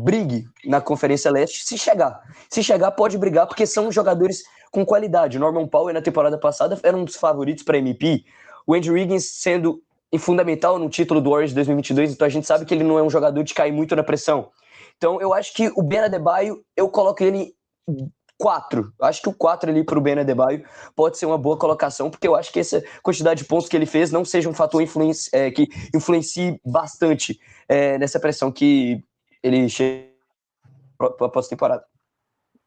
brigue na Conferência Leste se chegar. Se chegar, pode brigar, porque são jogadores com qualidade. O Norman Powell, na temporada passada, era um dos favoritos para MVP. O Andrew Wiggins sendo fundamental no título do Warriors de 2022, então a gente sabe que ele não é um jogador de cair muito na pressão. Então eu acho que o Ben Adebayo, eu coloco ele 4. Acho que o 4 ali pro Ben Adebayo pode ser uma boa colocação, porque eu acho que essa quantidade de pontos que ele fez não seja um fator que influencie bastante nessa pressão que ele chega após a temporada.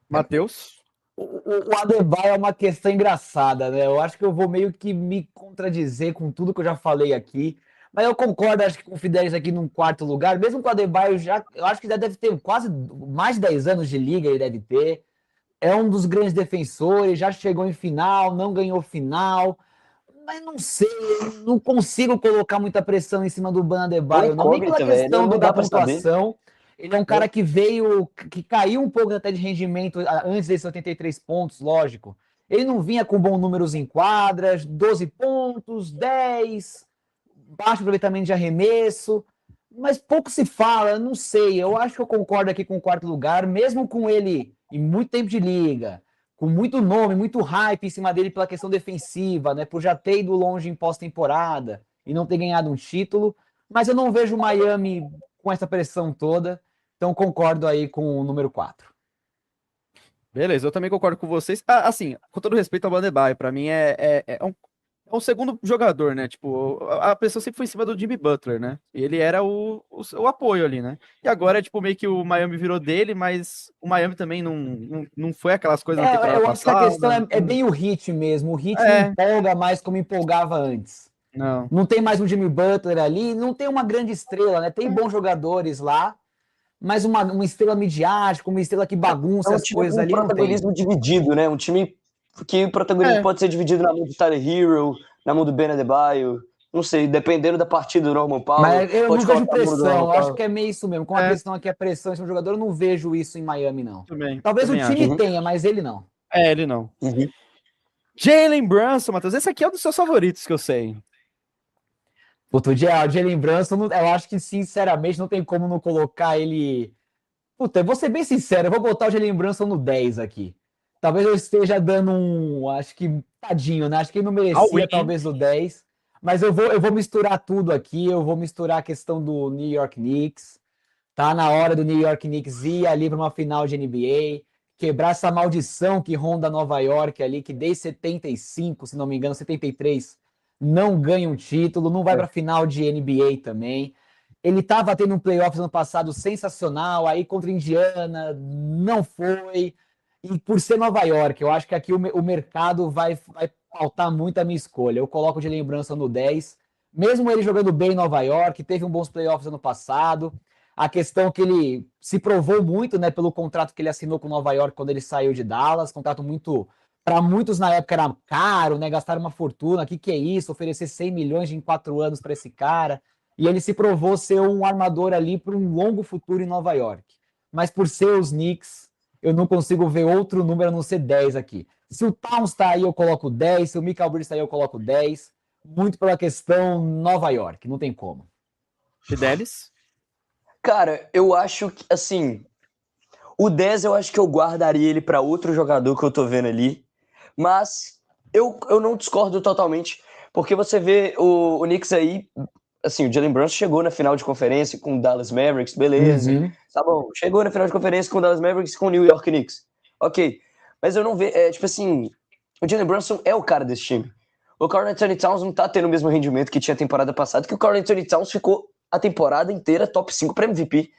Matheus? O Adebayo é uma questão engraçada, né? Eu acho que eu vou meio que me contradizer com tudo que eu já falei aqui, mas eu concordo, acho que com o Fidelis aqui num quarto lugar, mesmo com o Adebayo eu acho que já deve ter quase mais de 10 anos de liga, ele deve ter. É um dos grandes defensores, já chegou em final, não ganhou final, mas não sei, não consigo colocar muita pressão em cima do Ban Adebayo, não, nem pela questão da pontuação. Ele é um cara que caiu um pouco até de rendimento antes desses 83 pontos, lógico. Ele não vinha com bons números em quadras, 12 pontos, 10, baixo aproveitamento de arremesso, mas pouco se fala, não sei. Eu acho que eu concordo aqui com o quarto lugar, mesmo com ele em muito tempo de liga, com muito nome, muito hype em cima dele pela questão defensiva, né? Por já ter ido longe em pós-temporada e não ter ganhado um título. Mas eu não vejo o Miami com essa pressão toda, então concordo aí com o número 4. Beleza, eu também concordo com vocês. Assim, com todo respeito ao Adebayo, pra mim é um segundo jogador, né? Tipo, a pressão sempre foi em cima do Jimmy Butler, né? E ele era o apoio ali, né? E agora é tipo meio que o Miami virou dele, mas o Miami também não foi aquelas coisas na temporada eu acho que a questão é bem o Heat mesmo. O Heat não empolga mais como empolgava antes. Não tem mais um Jimmy Butler ali, não tem uma grande estrela, né? Tem bons jogadores lá, mas uma estrela midiática, uma estrela que bagunça as coisas ali, não tem. Um protagonismo dividido, né? Um time que o protagonismo pode ser dividido na mão do Tyler Hero, na mão do Ben Adebayo, não sei, dependendo da partida do Norman Powell. Mas eu não vejo pressão, eu acho que é meio isso mesmo. Com a questão aqui, a pressão em cima do jogador, eu não vejo isso em Miami, não. Talvez o time tenha, mas ele não. Ele não. Jalen Brunson, Matheus, esse aqui é um dos seus favoritos que eu sei. Puta, o Jalen Brunson, eu acho que, sinceramente, não tem como não colocar ele... Puta, eu vou ser bem sincero, eu vou botar o Jalen Brunson no 10 aqui. Talvez eu esteja dando acho que, tadinho, né? Acho que ele não merecia, talvez, o 10. Mas eu vou misturar tudo aqui, eu vou misturar a questão do New York Knicks. Tá na hora do New York Knicks ir ali para uma final de NBA, quebrar essa maldição que ronda Nova York ali, que desde 75, se não me engano, 73, não ganha um título, não vai para a final de NBA também. Ele estava tendo um playoffs ano passado sensacional, aí contra Indiana, não foi. E por ser Nova York, eu acho que aqui o mercado vai pautar muito a minha escolha. Eu coloco de lembrança no 10, mesmo ele jogando bem em Nova York, teve um bons playoffs ano passado. A questão que ele se provou muito, né, pelo contrato que ele assinou com Nova York quando ele saiu de Dallas, contrato muito, para muitos na época era caro, né, gastaram uma fortuna, o que é isso, oferecer 100 milhões em 4 anos para esse cara, e ele se provou ser um armador ali para um longo futuro em Nova York. Mas por ser os Knicks, eu não consigo ver outro número a não ser 10 aqui. Se o Towns está aí, eu coloco 10, se o Michael Bridges está aí, eu coloco 10, muito pela questão Nova York, não tem como. Fidelis? Cara, eu acho que, assim, o 10 eu acho que eu guardaria ele para outro jogador que eu tô vendo ali, mas eu não discordo totalmente, porque você vê o Knicks aí, assim, o Jalen Brunson chegou na final de conferência com o Dallas Mavericks, beleza, tá bom, chegou na final de conferência com o Dallas Mavericks e com o New York Knicks, ok, mas eu não vejo, tipo assim, o Jalen Brunson é o cara desse time. O Karl-Anthony Towns não tá tendo o mesmo rendimento que tinha a temporada passada, que o Karl-Anthony Towns ficou a temporada inteira top 5 para MVP.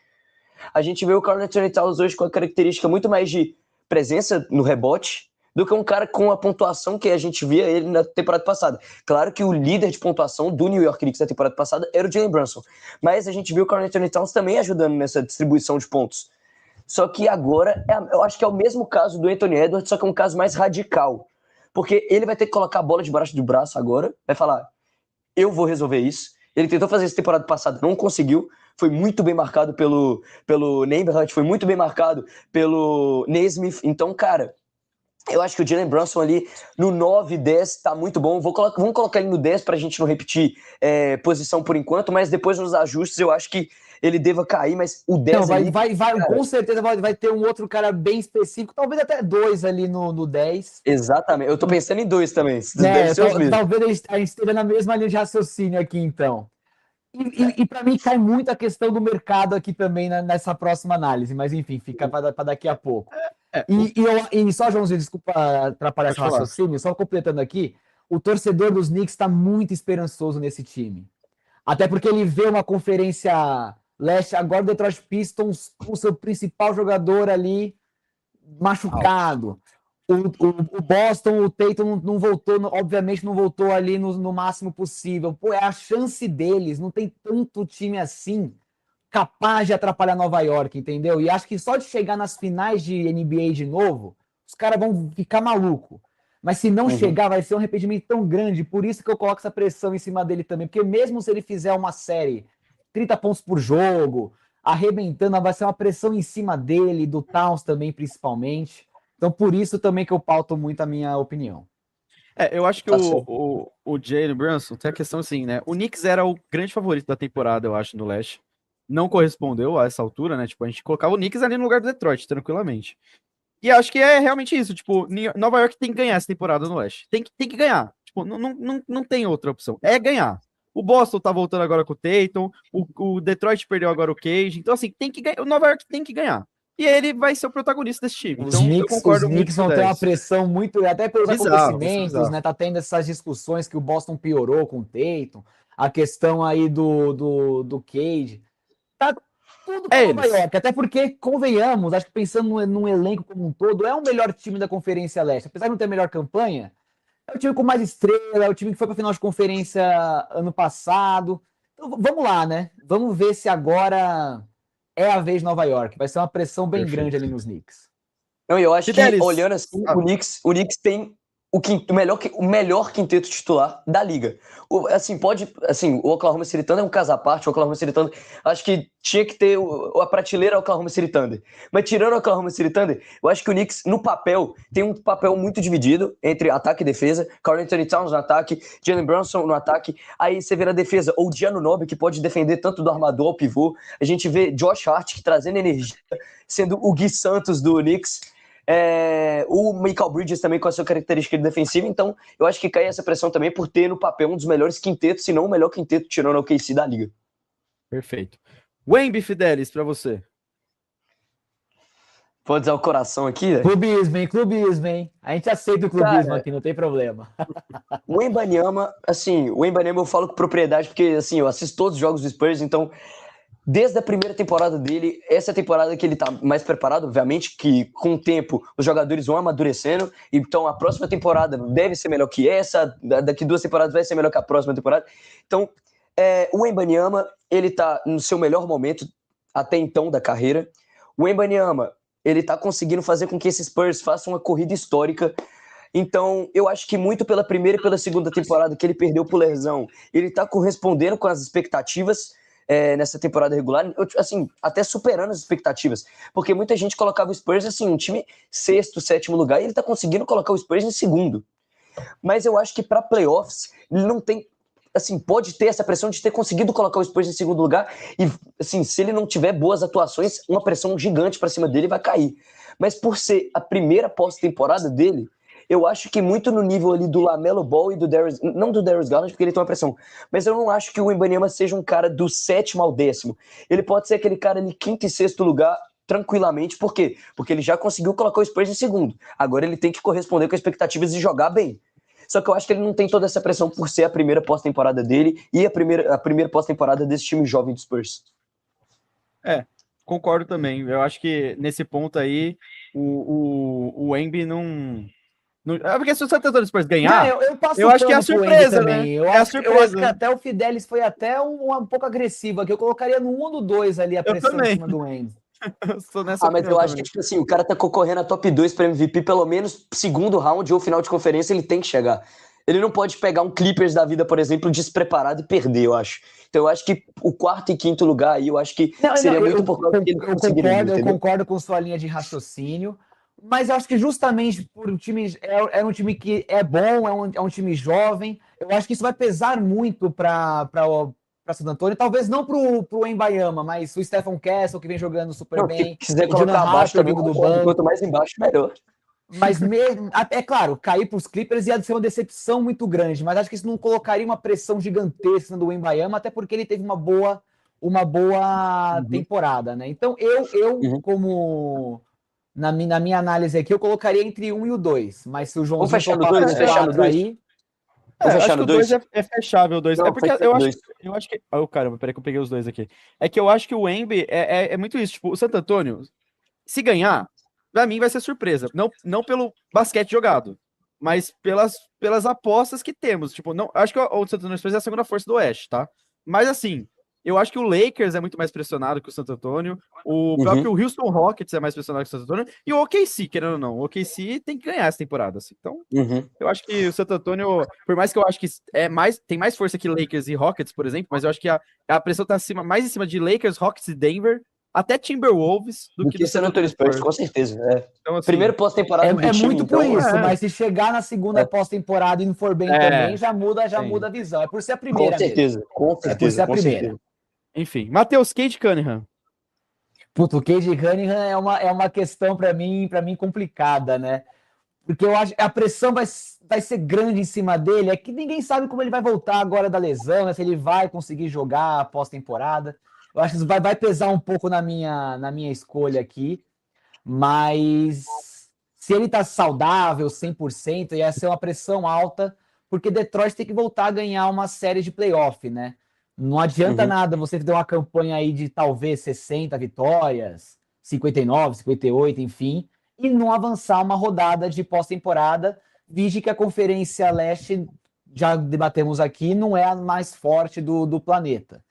A gente vê o Karl-Anthony Towns hoje com a característica muito mais de presença no rebote do que um cara com a pontuação que a gente via ele na temporada passada. Claro que o líder de pontuação do New York Knicks na temporada passada era o Jalen Brunson, mas a gente viu o Karl Anthony Towns também ajudando nessa distribuição de pontos. Só que agora, eu acho que é o mesmo caso do Anthony Edwards, só que é um caso mais radical. Porque ele vai ter que colocar a bola debaixo do braço agora, vai falar, eu vou resolver isso. Ele tentou fazer isso temporada passada, não conseguiu. Foi muito bem marcado pelo Neighborhood, foi muito bem marcado pelo Naismith. Então, cara, eu acho que o Jalen Brunson ali no 9, 10 tá muito bom. Vamos colocar ele no 10 pra gente não repetir posição por enquanto, mas depois nos ajustes eu acho que ele deva cair, mas o 10 Não, ali... com certeza vai ter um outro cara bem específico, talvez até 2 ali no 10. Exatamente, eu tô pensando em 2 também, deve ser os mesmos. Talvez a gente esteja na mesma linha de raciocínio aqui, então. E para mim cai muito a questão do mercado aqui também nessa próxima análise, mas enfim, fica para daqui a pouco. E só, Joãozinho, desculpa atrapalhar esse raciocínio, só completando aqui, o torcedor dos Knicks está muito esperançoso nesse time. Até porque ele vê uma conferência leste, agora o Detroit Pistons com o seu principal jogador ali machucado. O Boston, o Tatum não voltou, obviamente não voltou ali no máximo possível. Pô, é a chance deles, não tem tanto time assim capaz de atrapalhar Nova York, entendeu? E acho que só de chegar nas finais de NBA de novo, os caras vão ficar maluco. Mas se não chegar, vai ser um arrependimento tão grande, por isso que eu coloco essa pressão em cima dele também, porque mesmo se ele fizer uma série 30 pontos por jogo, arrebentando, vai ser uma pressão em cima dele, do Towns também, principalmente. Então, por isso também que eu pauto muito a minha opinião. Eu acho que o Jalen Brunson tem a questão assim, né? O Knicks era o grande favorito da temporada, eu acho, no leste. Não correspondeu a essa altura, né? Tipo, a gente colocava o Knicks ali no lugar do Detroit, tranquilamente. E acho que é realmente isso. Tipo, Nova York tem que ganhar essa temporada no leste. Tem que ganhar. Tipo, não tem outra opção. É ganhar. O Boston tá voltando agora com o Tatum. O Detroit perdeu agora o Cage. Então, assim, tem que ganhar. O Nova York tem que ganhar. E ele vai ser o protagonista desse time. Então, eu concordo muito com os Knicks vão ter uma pressão muito, até pelos acontecimentos, né? Tá tendo essas discussões que o Boston piorou com o Tatum, a questão aí do Cage. Tá tudo para Nova York, até porque, convenhamos, acho que pensando num elenco como um todo, é o melhor time da Conferência Leste. Apesar de não ter a melhor campanha, é o time com mais estrela, é o time que foi para a final de conferência ano passado. Então, vamos lá, né? Vamos ver se agora é a vez de Nova York. Vai ser uma pressão bem grande ali nos Knicks. Não, eu acho que, olhando assim, o Knicks tem o melhor quinteto titular da liga. O Oklahoma City Thunder é um caso à parte. O Oklahoma City Thunder, acho que tinha que ter a prateleira Oklahoma City Thunder. Mas tirando o Oklahoma City Thunder, eu acho que o Knicks, no papel, tem um papel muito dividido entre ataque e defesa. Karl Anthony Towns no ataque, Jalen Brunson no ataque. Aí você vê na defesa o Giannunobi, que pode defender tanto do armador ao pivô. A gente vê Josh Hart, que trazendo energia, sendo o Gui Santos do Knicks. O Michael Bridges também com a sua característica defensiva, então eu acho que cai essa pressão também por ter no papel um dos melhores quintetos, se não o melhor quinteto tirando o OKC da liga. Perfeito. Wemby Fidelis, pra você. Pode usar o coração aqui, né? Clubismo, hein? A gente aceita o clubismo aqui, não tem problema. O Wembanyama, eu falo com propriedade porque, assim, eu assisto todos os jogos do Spurs, então desde a primeira temporada dele, essa é a temporada que ele tá mais preparado, obviamente, que com o tempo os jogadores vão amadurecendo, então a próxima temporada deve ser melhor que essa, daqui 2 temporadas vai ser melhor que a próxima temporada. Então, o Wembanyama, ele tá no seu melhor momento até então da carreira. O Wembanyama, ele tá conseguindo fazer com que esses Spurs façam uma corrida histórica. Então, eu acho que muito pela primeira e pela segunda temporada que ele perdeu por lesão, ele tá correspondendo com as expectativas nessa temporada regular, assim, até superando as expectativas, porque muita gente colocava o Spurs, assim, um time 6º, 7º lugar, e ele tá conseguindo colocar o Spurs em 2º. Mas eu acho que para playoffs, ele não tem, assim, pode ter essa pressão de ter conseguido colocar o Spurs em 2º lugar, e, assim, se ele não tiver boas atuações, uma pressão gigante para cima dele vai cair. Mas por ser a primeira pós-temporada dele, eu acho que muito no nível ali do LaMelo Ball e do Darius, não do Darius Garland, porque ele tem uma pressão, mas eu não acho que o Wembanyama seja um cara do 7º ao 10º. Ele pode ser aquele cara ali 5º e 6º lugar tranquilamente. Por quê? Porque ele já conseguiu colocar o Spurs em 2º. Agora ele tem que corresponder com as expectativas de jogar bem. Só que eu acho que ele não tem toda essa pressão por ser a primeira pós-temporada dele e a primeira pós-temporada desse time jovem do Spurs. Concordo também. Eu acho que nesse ponto aí o Wemby não Porque se o San Antonio Spurs Não, ganhar, eu passo eu acho que é a pano pro surpresa, Andy né? também. Eu É a acho que surpresa. até o Fidelis foi até um pouco agressivo aqui. Eu colocaria no 1 ou no 2 ali a Eu pressão em também. cima do Andy. Eu sou nessa Mas opinião eu acho que, também. tipo assim, o cara tá concorrendo a top 2 pra MVP, pelo menos segundo round ou final de conferência, ele tem que chegar. Ele não pode pegar um Clippers da vida, por exemplo, despreparado e perder, eu acho. Então eu acho que o quarto e quinto lugar aí, eu acho que seria muito por causa que ele conseguiria, eu entendeu? concordo com sua linha de raciocínio, mas eu acho que justamente por um time é um time que é bom, é um time jovem, eu acho que isso vai pesar muito para San Antonio, talvez não para o Embayama, mas o Stephen Castle, que vem jogando super Não, se bem, quiser o Jordan colocar abaixo Harper também, eu vindo do concordo. banco. Quanto mais embaixo, melhor. Mas é claro, cair para os Clippers ia ser uma decepção muito grande, mas acho que isso não colocaria uma pressão gigantesca no Wembanyama, até porque ele teve uma boa temporada, né? Então como na minha análise aqui, eu colocaria entre 1 e o 2, mas se o Vamos Joãozinho fechar no topar 2? com Vamos fechar no 4 2? aí, Vamos fechar Acho que no o 2 2? é fechável, o 2. É Não, porque fecha eu no acho, 2. eu acho que. Oh, caramba, peraí que eu peguei os dois aqui. É que eu acho que o Embi é muito isso. Tipo, o Santo Antônio, se ganhar, pra mim vai ser surpresa. Não pelo basquete jogado, mas pelas apostas que temos. Tipo, não, acho que o Santo Antônio Spurs é a segunda força do Oeste, tá? Mas assim, eu acho que o Lakers é muito mais pressionado que o Santo Antônio. O próprio Houston Rockets é mais pressionado que o Santo Antônio. E o OKC, querendo ou não. O OKC tem que ganhar essa temporada. Assim. Então, eu acho que o Santo Antônio, por mais que eu acho que tem mais força que Lakers e Rockets, por exemplo, mas eu acho que a pressão tá mais em cima de Lakers, Rockets e Denver, até Timberwolves, do que do San Santo Antonio Antônio Spurs, Spurs. com certeza. É. Então, assim, Primeiro pós-temporada do é time, muito por então. isso, mas se chegar na segunda pós-temporada e não for bem também, já muda sim. a visão. É por ser a Com primeira certeza, mesmo. com É por ser certeza, a com primeira. certeza. Enfim, Matheus, Cade Cunningham. Puto, o Cade Cunningham é uma questão para mim complicada, né? Porque eu acho que a pressão vai ser grande em cima dele. É que ninguém sabe como ele vai voltar agora da lesão, né? Se ele vai conseguir jogar após temporada. Eu acho que isso vai pesar um pouco na minha escolha aqui. Mas se ele tá saudável 100%, ia ser uma pressão alta, porque Detroit tem que voltar a ganhar uma série de playoff, né? Não adianta nada você ter uma campanha aí de talvez 60 vitórias, 59, 58, enfim, e não avançar uma rodada de pós-temporada, vide que a Conferência Leste, já debatemos aqui, não é a mais forte do planeta.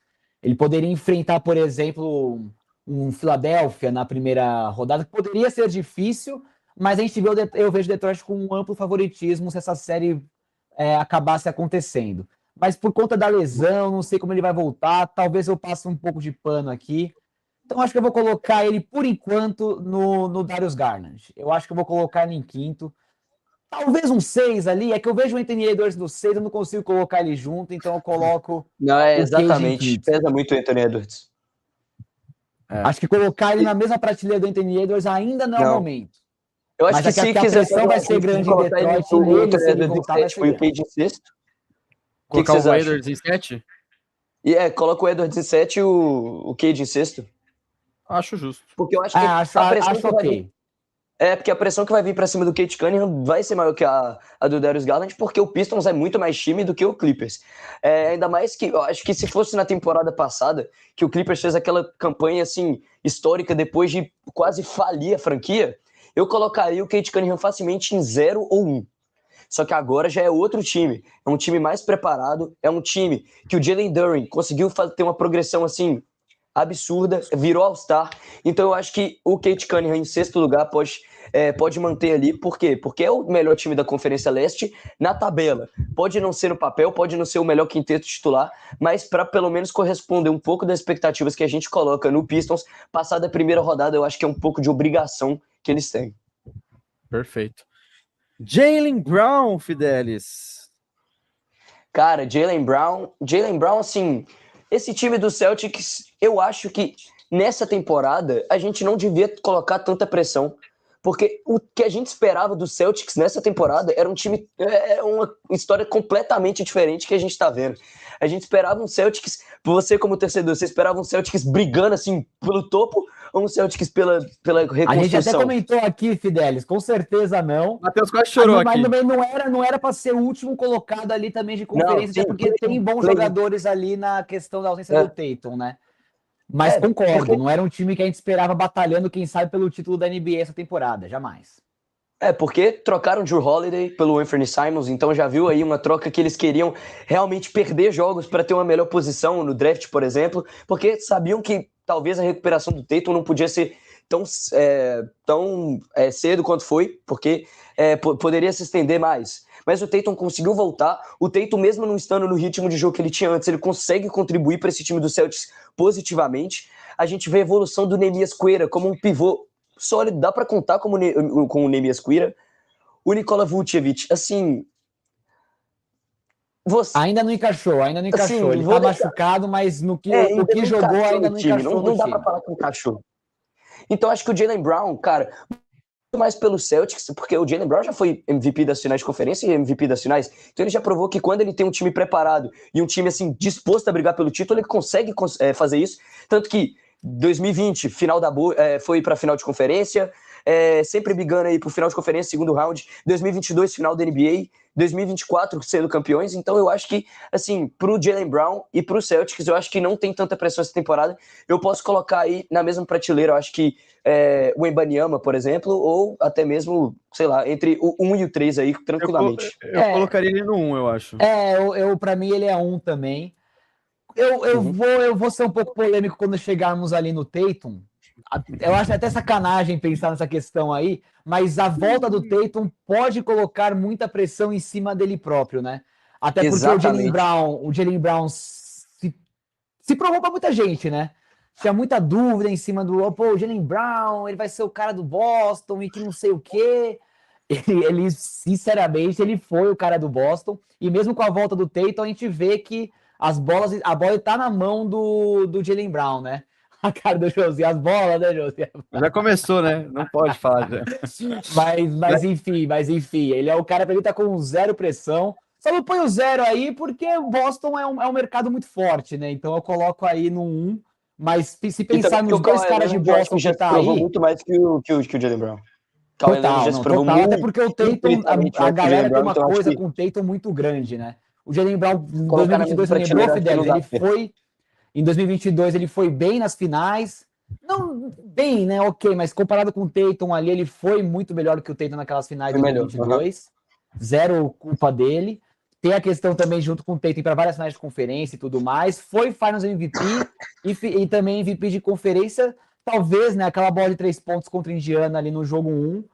Ele poderia enfrentar, por exemplo, um Philadelphia na primeira rodada, que poderia ser difícil, mas a gente eu vejo Detroit com um amplo favoritismo se essa série acabasse acontecendo. Mas por conta da lesão, não sei como ele vai voltar, talvez eu passe um pouco de pano aqui. Então acho que eu vou colocar ele, por enquanto, no Darius Garland. Eu acho que eu vou colocar ele em quinto. Talvez um 6 ali, é que eu vejo o Anthony Edwards no 6, eu não consigo colocar ele junto, então eu coloco Não, é o Cade em exatamente. quinto. Pesa muito o Anthony Edwards. Acho que colocar ele na mesma prateleira do Anthony Edwards ainda não é o momento. Eu acho Mas que é se que a quiser pressão vai ser grande em colocar ele Detroit o nele, Anthony se ele Edwards em voltar, vai sétimo e ser o grande. Cade em sexto. O que Colocar vocês o acham? Edwards em 7? E coloca o Edwards em 7 e o Cade em sexto. Acho justo. Porque eu acho que a pressão acho que vai vir, ok. porque a pressão que vai vir pra cima do Cade Cunningham vai ser maior que a do Darius Garland, porque o Pistons é muito mais time do que o Clippers. Ainda mais que eu acho que se fosse na temporada passada, que o Clippers fez aquela campanha assim histórica depois de quase falir a franquia, eu colocaria o Cade Cunningham facilmente em 0 ou 1. Só que agora já é outro time. É um time mais preparado, é um time que o Jalen Duren conseguiu ter uma progressão assim absurda, virou All-Star. Então eu acho que o Cade Cunningham em sexto lugar pode manter ali. Por quê? Porque é o melhor time da Conferência Leste na tabela. Pode não ser no papel, pode não ser o melhor quinteto titular, mas para pelo menos corresponder um pouco das expectativas que a gente coloca no Pistons, passar da primeira rodada, eu acho que é um pouco de obrigação que eles têm. Perfeito. Jaylen Brown, Fidelis. Cara, Jaylen Brown, assim, esse time do Celtics, eu acho que nessa temporada a gente não devia colocar tanta pressão, porque o que a gente esperava do Celtics nessa temporada era um time, uma história completamente diferente que a gente tá vendo. A gente esperava um Celtics, você como torcedor, você esperava um Celtics brigando assim pelo topo ou um Celtics pela reconstrução? A gente até comentou aqui, Fidelis, com certeza não. Matheus quase chorou mas aqui. também não era para ser o último colocado ali também de conferência, até porque tem bons jogadores ali na questão da ausência do Tatum, né? Mas concordo, não era um time que a gente esperava batalhando, quem sabe, pelo título da NBA essa temporada, jamais. Porque trocaram o Drew Holiday pelo Anthony Simons, então já viu aí uma troca que eles queriam realmente perder jogos para ter uma melhor posição no draft, por exemplo, porque sabiam que talvez a recuperação do Tatum não podia ser tão cedo quanto foi, porque poderia se estender mais. Mas o Tatum conseguiu voltar, o Tatum mesmo não estando no ritmo de jogo que ele tinha antes, ele consegue contribuir para esse time do Celtics positivamente. A gente vê a evolução do Neemias Queta como um pivô sólido, dá para contar com o Neemias Queta. O Nikola Vucevic, assim... Ainda não encaixou. Assim, ele tá machucado, mas o que jogou ainda não encaixou. Não dá para falar que encaixou. Então acho que o Jaylen Brown, cara, muito mais pelo Celtics, porque o Jaylen Brown já foi MVP das finais de conferência e MVP das finais, então ele já provou que quando ele tem um time preparado e um time assim disposto a brigar pelo título, ele consegue fazer isso, tanto que 2020, foi para a final de conferência, sempre brigando aí pro final de conferência, segundo round, 2022, final da NBA, 2024 sendo campeões, então eu acho que, assim, pro Jaylen Brown e pro Celtics, eu acho que não tem tanta pressão essa temporada, eu posso colocar aí na mesma prateleira, eu acho que o Wembanyama, por exemplo, ou até mesmo, sei lá, entre o 1 e o 3 aí, tranquilamente. Eu colocaria ele no 1, eu acho. Pra mim ele é 1 também. Eu vou ser um pouco polêmico quando chegarmos ali no Tatum. Eu acho até sacanagem pensar nessa questão aí, mas a volta do Tatum pode colocar muita pressão em cima dele próprio, né? Até porque o Jaylen Brown se provou para muita gente, né? Tinha muita dúvida em cima o Jaylen Brown, ele vai ser o cara do Boston e que não sei o quê. Ele, sinceramente, ele foi o cara do Boston, e mesmo com a volta do Tatum, a gente vê que a bola está na mão do Jaylen Brown, né? A cara do José, as bolas, né, José? Já começou, né? Não pode falar já. Mas enfim, ele é o cara pra ele tá com zero pressão. Só não põe o 0 aí porque o Boston é um mercado muito forte, né? Então eu coloco aí no 1. Mas se pensar nos dois caras de Boston que tá aí... muito mais que o Jaylen Brown. Total, até porque o Tatum, a galera tem uma coisa com o Tatum muito grande, né? O Jaylen Brown em 2022 não lembrou, Fidelis, ele foi... Em 2022 ele foi bem nas finais, não bem, né, ok, mas comparado com o Tatum ali, ele foi muito melhor do que o Tatum naquelas finais de 2022, zero culpa dele. Tem a questão também junto com o Tatum para várias finais de conferência e tudo mais, foi Finals MVP e também MVP de conferência, talvez, né, aquela bola de 3 pontos contra a Indiana ali no jogo 1,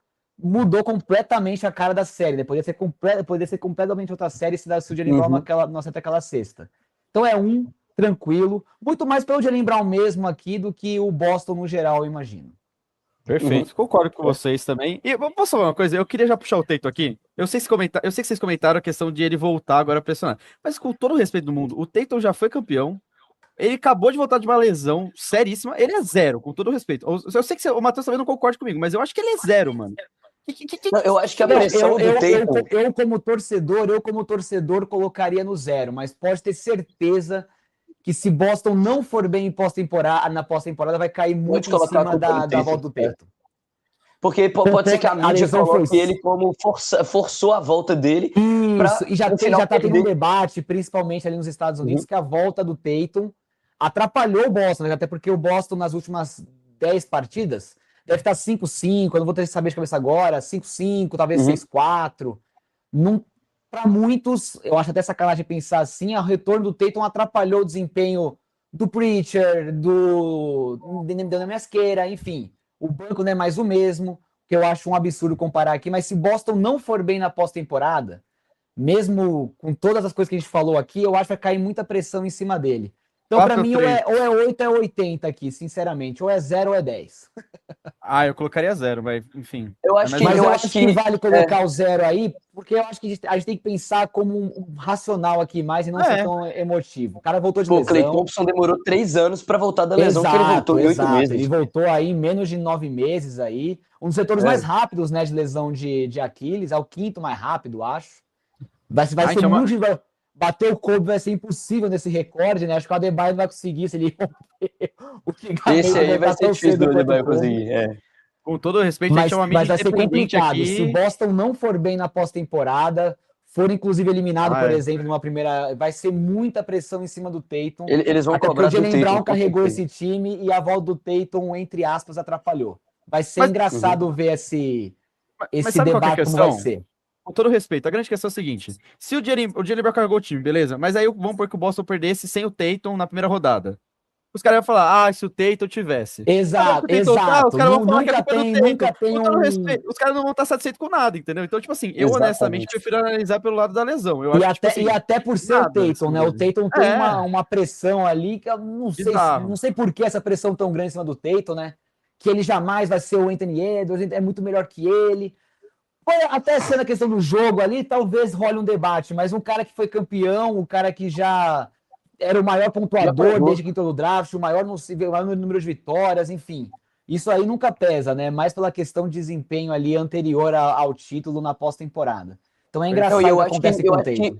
mudou completamente a cara da série, né? Poderia ser completamente outra série se o Jaylen Brown não acerta aquela cesta. Então é 1, tranquilo, muito mais pelo Jaylen Brown mesmo aqui do que o Boston no geral, eu imagino. Perfeito, concordo com vocês também. E posso falar uma coisa? Eu queria já puxar o Tatum aqui. Eu sei que vocês comentaram a questão de ele voltar agora a pressionar, mas com todo o respeito do mundo, o Tatum já foi campeão, ele acabou de voltar de uma lesão seríssima, ele é 0, com todo o respeito. Eu sei que o Matheus também não concorda comigo, mas eu acho que ele é 0, mano. Não, eu acho que a pressão do Tatum... Eu como torcedor colocaria no 0, mas pode ter certeza que se Boston não for bem na pós-temporada, vai cair muito em cima da volta do Tatum. Porque pode ser que a mídia coloque ele como forçou a volta dele. Isso, e já tá tendo um debate, principalmente ali nos Estados Unidos, que a volta do Tatum atrapalhou o Boston, né? Até porque o Boston nas últimas 10 partidas deve estar 5-5, eu não vou saber de cabeça agora, 5-5, talvez 6-4. Para muitos, eu acho até sacanagem pensar assim, o retorno do Tatum atrapalhou o desempenho do Preacher, do Mesqueira, enfim. O banco não é mais o mesmo, que eu acho um absurdo comparar aqui, mas se Boston não for bem na pós-temporada, mesmo com todas as coisas que a gente falou aqui, eu acho que vai cair muita pressão em cima dele. Então, para mim, ou é 8 ou é 80 aqui, sinceramente. Ou é 0 ou é 10. Eu colocaria 0, mas enfim. Eu acho que vale colocar o 0 aí, porque eu acho que a gente tem que pensar como um racional aqui mais e não ser tão emotivo. O cara voltou de lesão. O Klay Thompson demorou 3 anos para voltar da lesão, que ele voltou em 8 meses. Ele voltou aí em menos de 9 meses aí. Um dos setores mais rápidos, né, de lesão de Aquiles. É o 5º mais rápido, acho. Vai ser muito... Bater o Kobe vai ser impossível nesse recorde, né? Acho que o Adebayo não vai conseguir se ele romper o que esse aí vai ser difícil do Adebayo conseguir. Com todo respeito, a gente é uma mídia vai ser complicado. Aqui. Se o Boston não for bem na pós-temporada, for inclusive eliminado, por exemplo, numa primeira... Vai ser muita pressão em cima do Tatum. Eles vão cobrar do Tatum. O Jaylen Brown carregou esse time e a volta do Tatum, entre aspas, atrapalhou. Vai ser engraçado ver esse sabe qual que é a debate como vai questão? ser. Com todo respeito, a grande questão é o seguinte: se o Jalen Brown carregou o time, beleza, mas aí vamos pôr que o Boston perdesse sem o Tatum na primeira rodada. Os caras vão falar, se o Tatum tivesse. Agora que Exato, o Tatum tá, os exato. caras vão falar que a Nunca culpa é do tem, Tatum. nunca tem Com todo um. respeito, os caras não vão estar satisfeitos com nada, entendeu? Então, tipo assim, eu honestamente Exatamente. prefiro analisar pelo lado da lesão. Eu E acho que, tipo até, e assim, até por ser o nada em Tatum, cima né? O dele. Tatum tem uma pressão ali que eu não sei, Bizarro. não sei por que essa pressão tão grande em cima do Tatum, né? Que ele jamais vai ser o Anthony Edwards, é muito melhor que ele. Pode até ser na questão do jogo ali, talvez role um debate, mas um cara que foi campeão, um cara que já era o maior Já pontuador provou. desde que entrou no draft, o maior número de vitórias, enfim. Isso aí nunca pesa, né? Mais pela questão de desempenho ali anterior ao título na pós-temporada. Então é Não, engraçado e o que acontece com eu o acho que Tatum.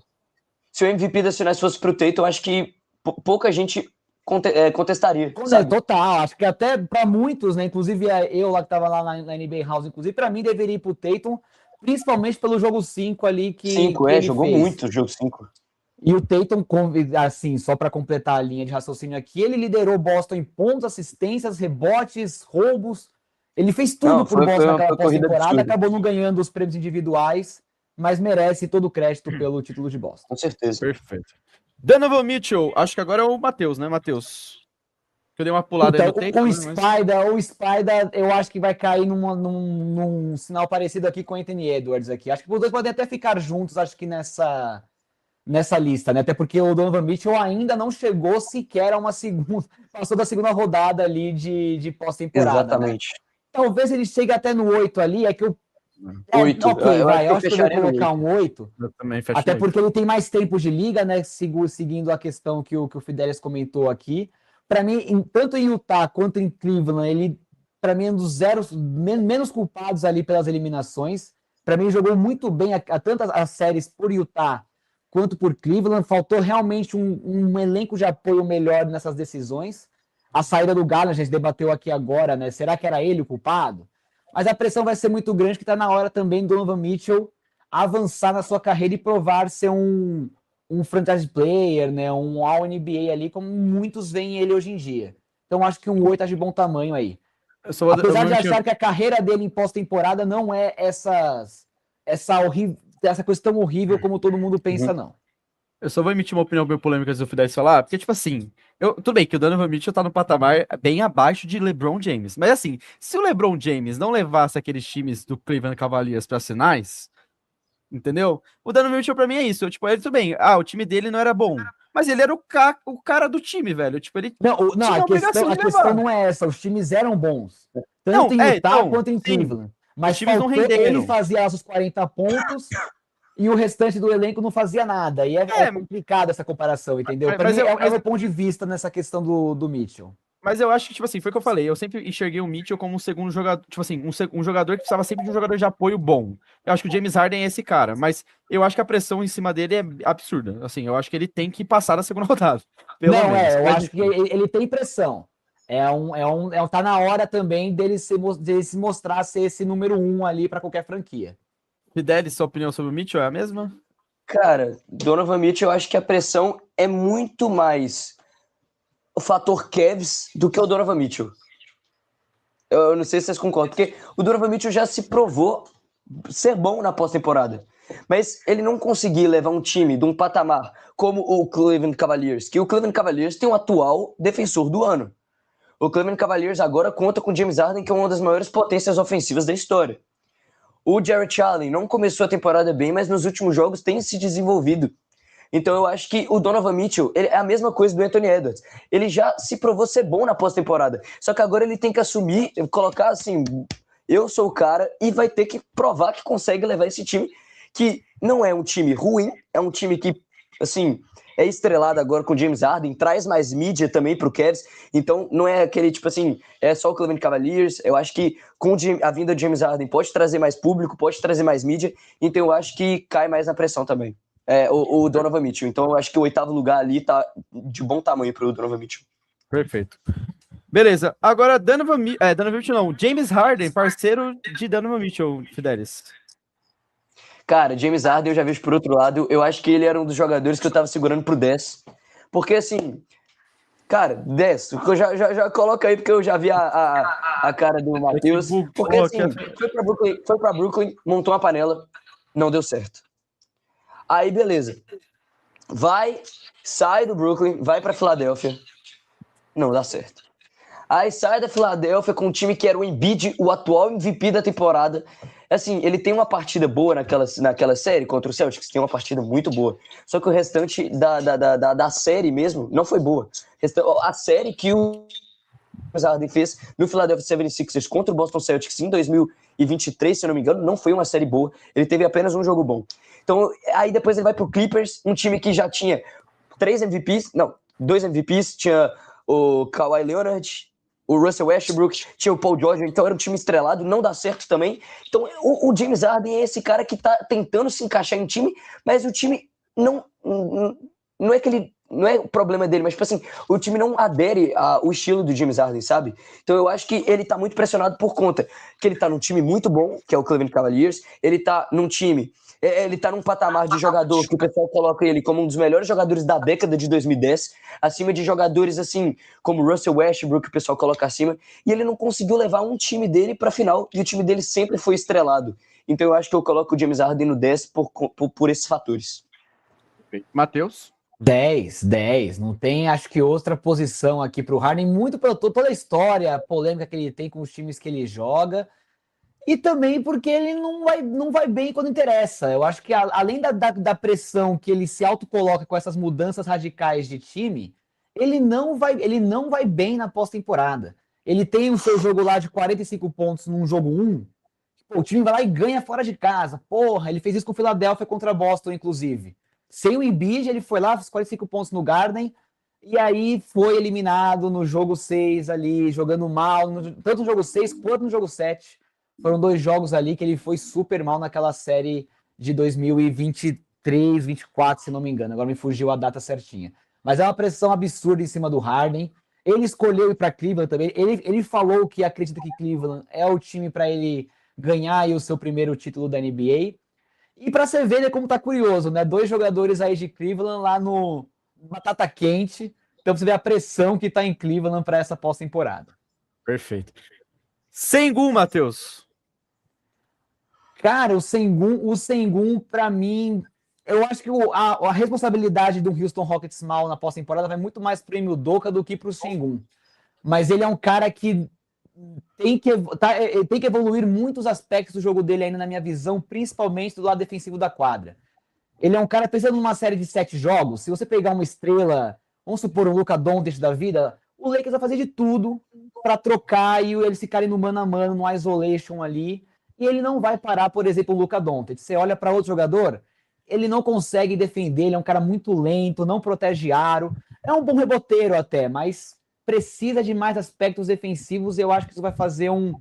se o MVP das finais fosse pro Tatum, eu acho que pouca gente contestaria, sabe? Total, acho que até para muitos, né? Inclusive eu lá que estava lá na NBA House, inclusive, para mim deveria ir pro Tatum, principalmente pelo jogo 5 ali que 5, ele jogou fez. muito o jogo 5. E o Tatum, assim, só para completar a linha de raciocínio aqui, ele liderou o Boston em pontos, assistências, rebotes, roubos. Ele fez tudo Não, por foi Boston naquela uma corrida pós-temporada, absurda, acabou não ganhando os prêmios individuais, mas merece todo o crédito pelo título de Boston. com certeza. Perfeito. Donovan Mitchell, acho que agora é o Matheus, né, Matheus? Que eu dei uma pulada aí no Tatum, O né, mas... Spider, eu acho que vai cair num sinal parecido aqui com o Anthony Edwards aqui. Acho que os dois podem até ficar juntos, acho que nessa lista, né? Até porque o Donovan Mitchell ainda não chegou sequer a uma segunda, passou da segunda rodada ali de pós-temporada, né? Exatamente. Talvez ele chegue até no 8 ali, é que eu... 8. Ok, Eu acho que eu eu acho que eu vou fecharia no colocar 8. um 8, Eu também fecho até no porque 8. ele tem mais tempo de liga, né? Seguindo a questão que o Fidelis comentou aqui. Para mim, tanto em Utah quanto em Cleveland, ele, para mim, é um dos menos culpados ali pelas eliminações. Para mim, jogou muito bem tanto as séries por Utah quanto por Cleveland. Faltou realmente um elenco de apoio melhor nessas decisões. A saída do Garland, a gente debateu aqui agora, né? Será que era ele o culpado? Mas a pressão vai ser muito grande, que está na hora também do Donovan Mitchell avançar na sua carreira e provar ser um franchise player, né? Um All-NBA ali, como muitos veem ele hoje em dia. Então acho que um 8 é de bom tamanho aí. Apesar de achar que a carreira dele em pós-temporada não é essa coisa tão horrível como todo mundo pensa, não. Eu só vou emitir uma opinião bem polêmica antes do Fidelis falar, porque, tipo assim, tudo bem que o Donovan Mitchell tá no patamar bem abaixo de LeBron James, mas assim, se o LeBron James não levasse aqueles times do Cleveland Cavaliers para finais, entendeu? O Donovan Mitchell pra mim é isso, tipo, ele tudo bem, o time dele não era bom, mas ele era o cara do time, velho, tipo, ele Não, tinha a obrigação a de questão levar. não é essa, os times eram bons, tanto Não, em Utah então, quanto em sim, Cleveland, os mas times não faltou, ele renderam. fazia lá seus 40 pontos e o restante do elenco não fazia nada. E é complicado essa comparação, entendeu? Para mim, é o meu ponto de vista nessa questão do Mitchell. Mas eu acho que, tipo assim, foi o que eu falei. Eu sempre enxerguei o Mitchell como um segundo jogador, tipo assim, um jogador que precisava sempre de um jogador de apoio bom. Eu acho que o James Harden é esse cara, mas eu acho que a pressão em cima dele é absurda. Assim, eu acho que ele tem que passar da segunda rodada. Pelo menos. Eu Mas, acho que ele tem pressão. Tá na hora também dele se mostrar ser esse número 1 ali para qualquer franquia. Fidelis, sua opinião sobre o Mitchell é a mesma? Cara, Donovan Mitchell, eu acho que a pressão é muito mais o fator Cavs do que o Donovan Mitchell. Eu não sei se vocês concordam, porque o Donovan Mitchell já se provou ser bom na pós-temporada. Mas ele não conseguir levar um time de um patamar como o Cleveland Cavaliers, que o Cleveland Cavaliers tem o atual defensor do ano. O Cleveland Cavaliers agora conta com James Harden, que é uma das maiores potências ofensivas da história. O Jarrett Allen não começou a temporada bem, mas nos últimos jogos tem se desenvolvido. Então eu acho que o Donovan Mitchell ele é a mesma coisa do Anthony Edwards. Ele já se provou ser bom na pós-temporada. Só que agora ele tem que assumir, colocar assim, eu sou o cara, e vai ter que provar que consegue levar esse time, que não é um time ruim, é um time que, assim, é estrelado agora com o James Harden, traz mais mídia também pro Cavs, então não é aquele tipo assim, é só o Cleveland Cavaliers. Eu acho que com a vinda de James Harden pode trazer mais público, pode trazer mais mídia, então eu acho que cai mais na pressão também. O Donovan Mitchell. Então eu acho que o 8º lugar ali tá de bom tamanho pro Donovan Mitchell. Perfeito. Beleza. Agora, Donovan Mitchell não. James Harden, parceiro de Donovan Mitchell, Fidelis. Cara, James Harden eu já vejo por outro lado. Eu acho que ele era um dos jogadores que eu tava segurando pro 10. Porque, assim, Cara, 10. Já coloca aí, porque eu já vi a cara do Matheus. Porque assim, foi pra Brooklyn, montou uma panela, não deu certo. Aí, beleza. Sai do Brooklyn, vai pra Filadélfia. Não dá certo. Aí sai da Filadélfia com um time que era o Embiid, o atual MVP da temporada. Assim, ele tem uma partida boa naquela série contra o Celtics, tem uma partida muito boa. Só que o restante da série mesmo não foi boa. A série que o Harden fez no Philadelphia 76ers contra o Boston Celtics em 2023, se eu não me engano, não foi uma série boa. Ele teve apenas um jogo bom. Então, aí depois ele vai pro Clippers, um time que já tinha 2 MVPs, tinha o Kawhi Leonard, o Russell Westbrook, tinha o Paul George, então era um time estrelado, não dá certo também. Então o James Harden é esse cara que tá tentando se encaixar em time, mas o time não é que ele... Não é o problema dele, mas, tipo assim, o time não adere ao estilo do James Harden, sabe? Então eu acho que ele tá muito pressionado por conta que ele tá num time muito bom, que é o Cleveland Cavaliers, ele tá num time... Ele tá num patamar de jogador que o pessoal coloca ele como um dos melhores jogadores da década de 2010, acima de jogadores assim como Russell Westbrook, que o pessoal coloca acima, e ele não conseguiu levar um time dele pra final, e o time dele sempre foi estrelado. Então eu acho que eu coloco o James Harden no 10 por esses fatores. Matheus? 10. Não tem, acho que, outra posição aqui pro Harden, muito pela toda a história, a polêmica que ele tem com os times que ele joga. E também porque ele não vai bem quando interessa. Eu acho que além da pressão que ele se autocoloca com essas mudanças radicais de time, ele não vai bem na pós-temporada. Ele tem o seu jogo lá de 45 pontos num jogo 1. Pô, o time vai lá e ganha fora de casa. Porra, ele fez isso com o Philadelphia contra Boston, inclusive. Sem o Embiid, ele foi lá, fez 45 pontos no Garden, e aí foi eliminado no jogo 6 ali, jogando mal, tanto no jogo 6 quanto no jogo 7. Foram 2 jogos ali que ele foi super mal naquela série de 2023, 24, se não me engano. Agora me fugiu a data certinha. Mas é uma pressão absurda em cima do Harden. Ele escolheu ir para Cleveland também. Ele falou que acredita que Cleveland é o time para ele ganhar aí o seu primeiro título da NBA. E para você ver, né, como tá curioso, né? 2 jogadores aí de Cleveland lá no batata quente. Então você vê a pressão que tá em Cleveland para essa pós-temporada. Perfeito. Sengun, Matheus. Cara, o Sengun, pra mim, eu acho que a responsabilidade do Houston Rockets mal na pós-temporada vai muito mais pro Emil Udoka do que pro Sengun. Mas ele é um cara que tem que evoluir muitos aspectos do jogo dele ainda, na minha visão, principalmente do lado defensivo da quadra. Ele é um cara, pensando numa série de 7 jogos, se você pegar uma estrela, vamos supor um Luka Doncic da vida, o Lakers vai fazer de tudo para trocar e eles ficarem no mano a mano, no isolation ali. E ele não vai parar, por exemplo, o Luka Doncic. Você olha para outro jogador, ele não consegue defender, ele é um cara muito lento, não protege aro. É um bom reboteiro até, mas precisa de mais aspectos defensivos. Eu acho que isso vai fazer um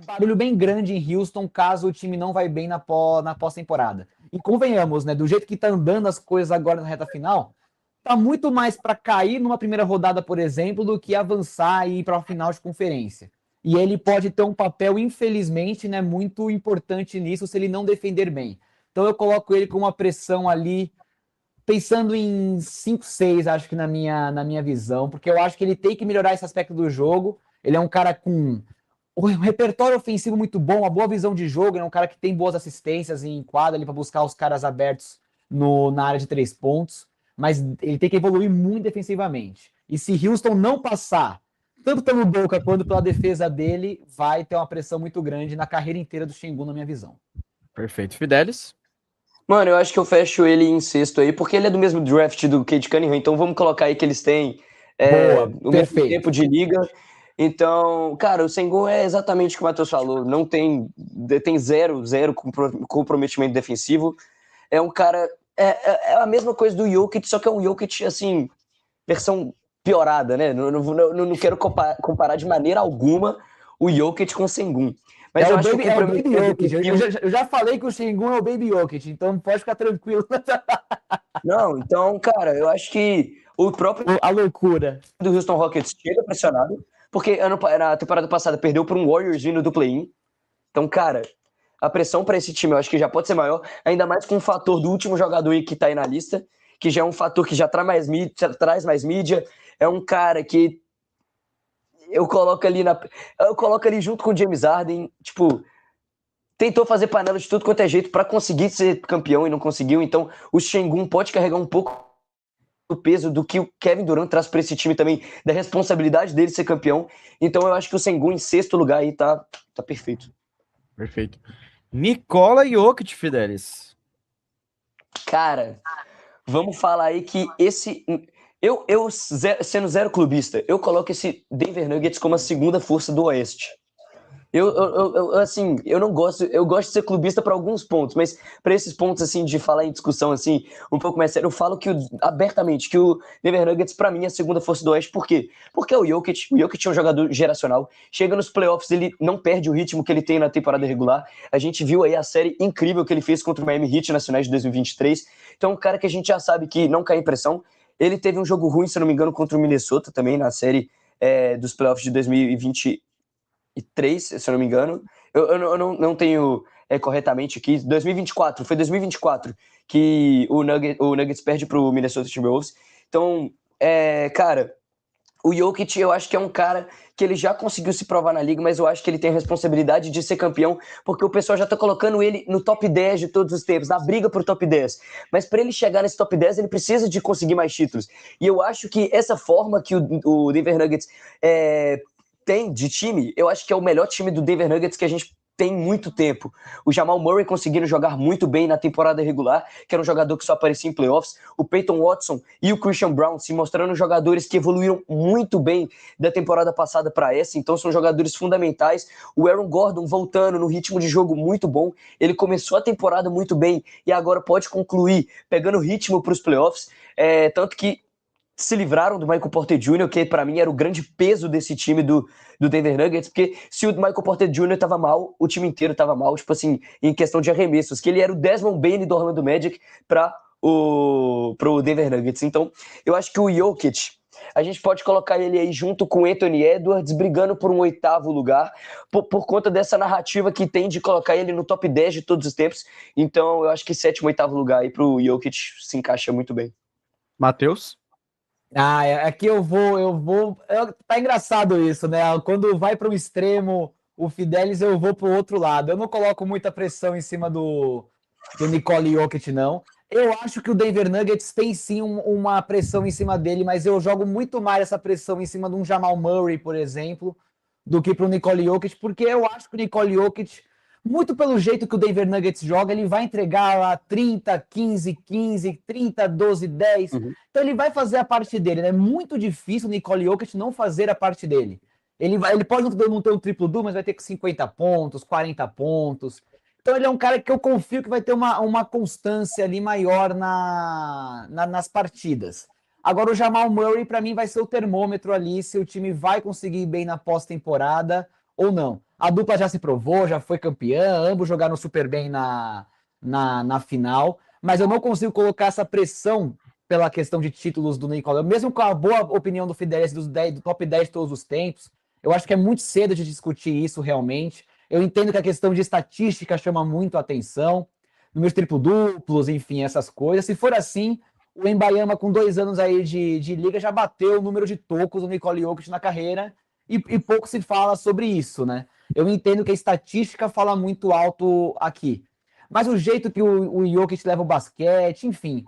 barulho bem grande em Houston, caso o time não vai bem na pós-temporada. E convenhamos, né, do jeito que tá andando as coisas agora na reta final, tá muito mais para cair numa primeira rodada, por exemplo, do que avançar e ir para a final de conferência. E ele pode ter um papel, infelizmente, né, muito importante nisso se ele não defender bem. Então eu coloco ele com uma pressão ali, pensando em 5-6, acho que na minha visão, porque eu acho que ele tem que melhorar esse aspecto do jogo. Ele é um cara com um repertório ofensivo muito bom, uma boa visão de jogo, ele é um cara que tem boas assistências em quadra ali para buscar os caras abertos na área de 3 pontos, mas ele tem que evoluir muito defensivamente. E se Houston não passar tanto pelo Boca quanto pela defesa dele, vai ter uma pressão muito grande na carreira inteira do Sengun, na minha visão. Perfeito. Fidelis? Mano, eu acho que eu fecho ele em sexto aí, porque ele é do mesmo draft do Cade Cunningham, então vamos colocar aí que eles têm o mesmo tempo de liga. Então, cara, o Sengun é exatamente o que o Matheus falou, não tem zero comprometimento defensivo. É um cara, é a mesma coisa do Jokic, só que é um Jokic, assim, versão piorada, né? Não quero comparar de maneira alguma o Jokic com o Sengun. Mas eu acho que o Baby Jokic. Eu já falei que o Sengun é o Baby Jokic, então pode ficar tranquilo. Não, então, cara, eu acho que o próprio a loucura do Houston Rockets chega pressionado, porque na temporada passada perdeu por um Warriors vindo do play-in. Então, cara, a pressão para esse time eu acho que já pode ser maior, ainda mais com o fator do último jogador aí que tá aí na lista. que já é um fator que já traz mais mídia. É um cara que eu coloco ali junto com o James Harden, tipo, tentou fazer panela de tudo quanto é jeito para conseguir ser campeão e não conseguiu. Então, o Sengun pode carregar um pouco do peso do que o Kevin Durant traz para esse time também, da responsabilidade dele ser campeão. Então, eu acho que o Sengun em sexto lugar aí tá perfeito. Perfeito. Nikola Jokic, Fidelis. Cara, vamos falar aí que sendo zero clubista, eu coloco esse Denver Nuggets como a segunda força do Oeste. Assim, eu gosto de ser clubista para alguns pontos, mas para esses pontos, assim, de falar em discussão, assim, um pouco mais sério, eu falo abertamente que o Denver Nuggets, para mim, é a segunda força do Oeste. Por quê? Porque o Jokic é um jogador geracional, chega nos playoffs, ele não perde o ritmo que ele tem na temporada regular. A gente viu aí a série incrível que ele fez contra o Miami Heat nas finais de 2023. Então, um cara que a gente já sabe que não cai em pressão. Ele teve um jogo ruim, se não me engano, contra o Minnesota também, na série dos playoffs de 2023, se eu não me engano. Eu não tenho corretamente aqui. 2024, foi 2024 que o Nuggets perde pro Minnesota Timberwolves. Então, cara, o Jokic, eu acho que é um cara que ele já conseguiu se provar na liga, mas eu acho que ele tem a responsabilidade de ser campeão, porque o pessoal já tá colocando ele no top 10 de todos os tempos, na briga pro top 10. Mas para ele chegar nesse top 10, ele precisa de conseguir mais títulos. E eu acho que essa forma que o Denver Nuggets tem de time, eu acho que é o melhor time do Denver Nuggets que a gente tem muito tempo. O Jamal Murray conseguindo jogar muito bem na temporada regular, que era um jogador que só aparecia em playoffs. O Peyton Watson e o Christian Brown se mostrando jogadores que evoluíram muito bem da temporada passada para essa, então são jogadores fundamentais. O Aaron Gordon voltando no ritmo de jogo muito bom. Ele começou a temporada muito bem e agora pode concluir pegando ritmo para os playoffs. Tanto que se livraram do Michael Porter Jr., que para mim era o grande peso desse time do Denver Nuggets, porque se o Michael Porter Jr. tava mal, o time inteiro tava mal, tipo assim, em questão de arremessos, que ele era o Desmond Bane do Orlando Magic pro Denver Nuggets. Então, eu acho que o Jokic, a gente pode colocar ele aí junto com o Anthony Edwards, brigando por um 8º lugar, por conta dessa narrativa que tem de colocar ele no top 10 de todos os tempos. Então, eu acho que 7º, 8º lugar aí pro Jokic se encaixa muito bem. Matheus? Aqui tá engraçado isso, né? Quando vai para o extremo o Fidelis, eu vou para o outro lado. Eu não coloco muita pressão em cima do Nikola Jokic, não. Eu acho que o Denver Nuggets tem sim uma pressão em cima dele, mas eu jogo muito mais essa pressão em cima de um Jamal Murray, por exemplo, do que para o Nikola Jokic, porque eu acho que o Nikola Jokic, muito pelo jeito que o Denver Nuggets joga, ele vai entregar lá 30, 15, 15, 30, 12, 10. Então ele vai fazer a parte dele, né? É muito difícil o Nikola Jokic não fazer a parte dele. Ele pode não ter um triplo-duplo, mas vai ter 50 pontos, 40 pontos. Então ele é um cara que eu confio que vai ter uma constância ali maior nas partidas. Agora o Jamal Murray, para mim, vai ser o termômetro ali se o time vai conseguir ir bem na pós-temporada ou não. A dupla já se provou, já foi campeã, ambos jogaram super bem na final, mas eu não consigo colocar essa pressão pela questão de títulos do Nikola. Mesmo com a boa opinião do Fidelis do top 10 de todos os tempos, eu acho que é muito cedo de discutir isso realmente. Eu entendo que a questão de estatística chama muito a atenção, números triplo-duplos, enfim, essas coisas. Se for assim, o Wembanyama, com 2 anos aí de liga, já bateu o número de tocos do Nikola Jokic na carreira e pouco se fala sobre isso, né? Eu entendo que a estatística fala muito alto aqui. Mas o jeito que o Jokic leva o basquete, enfim,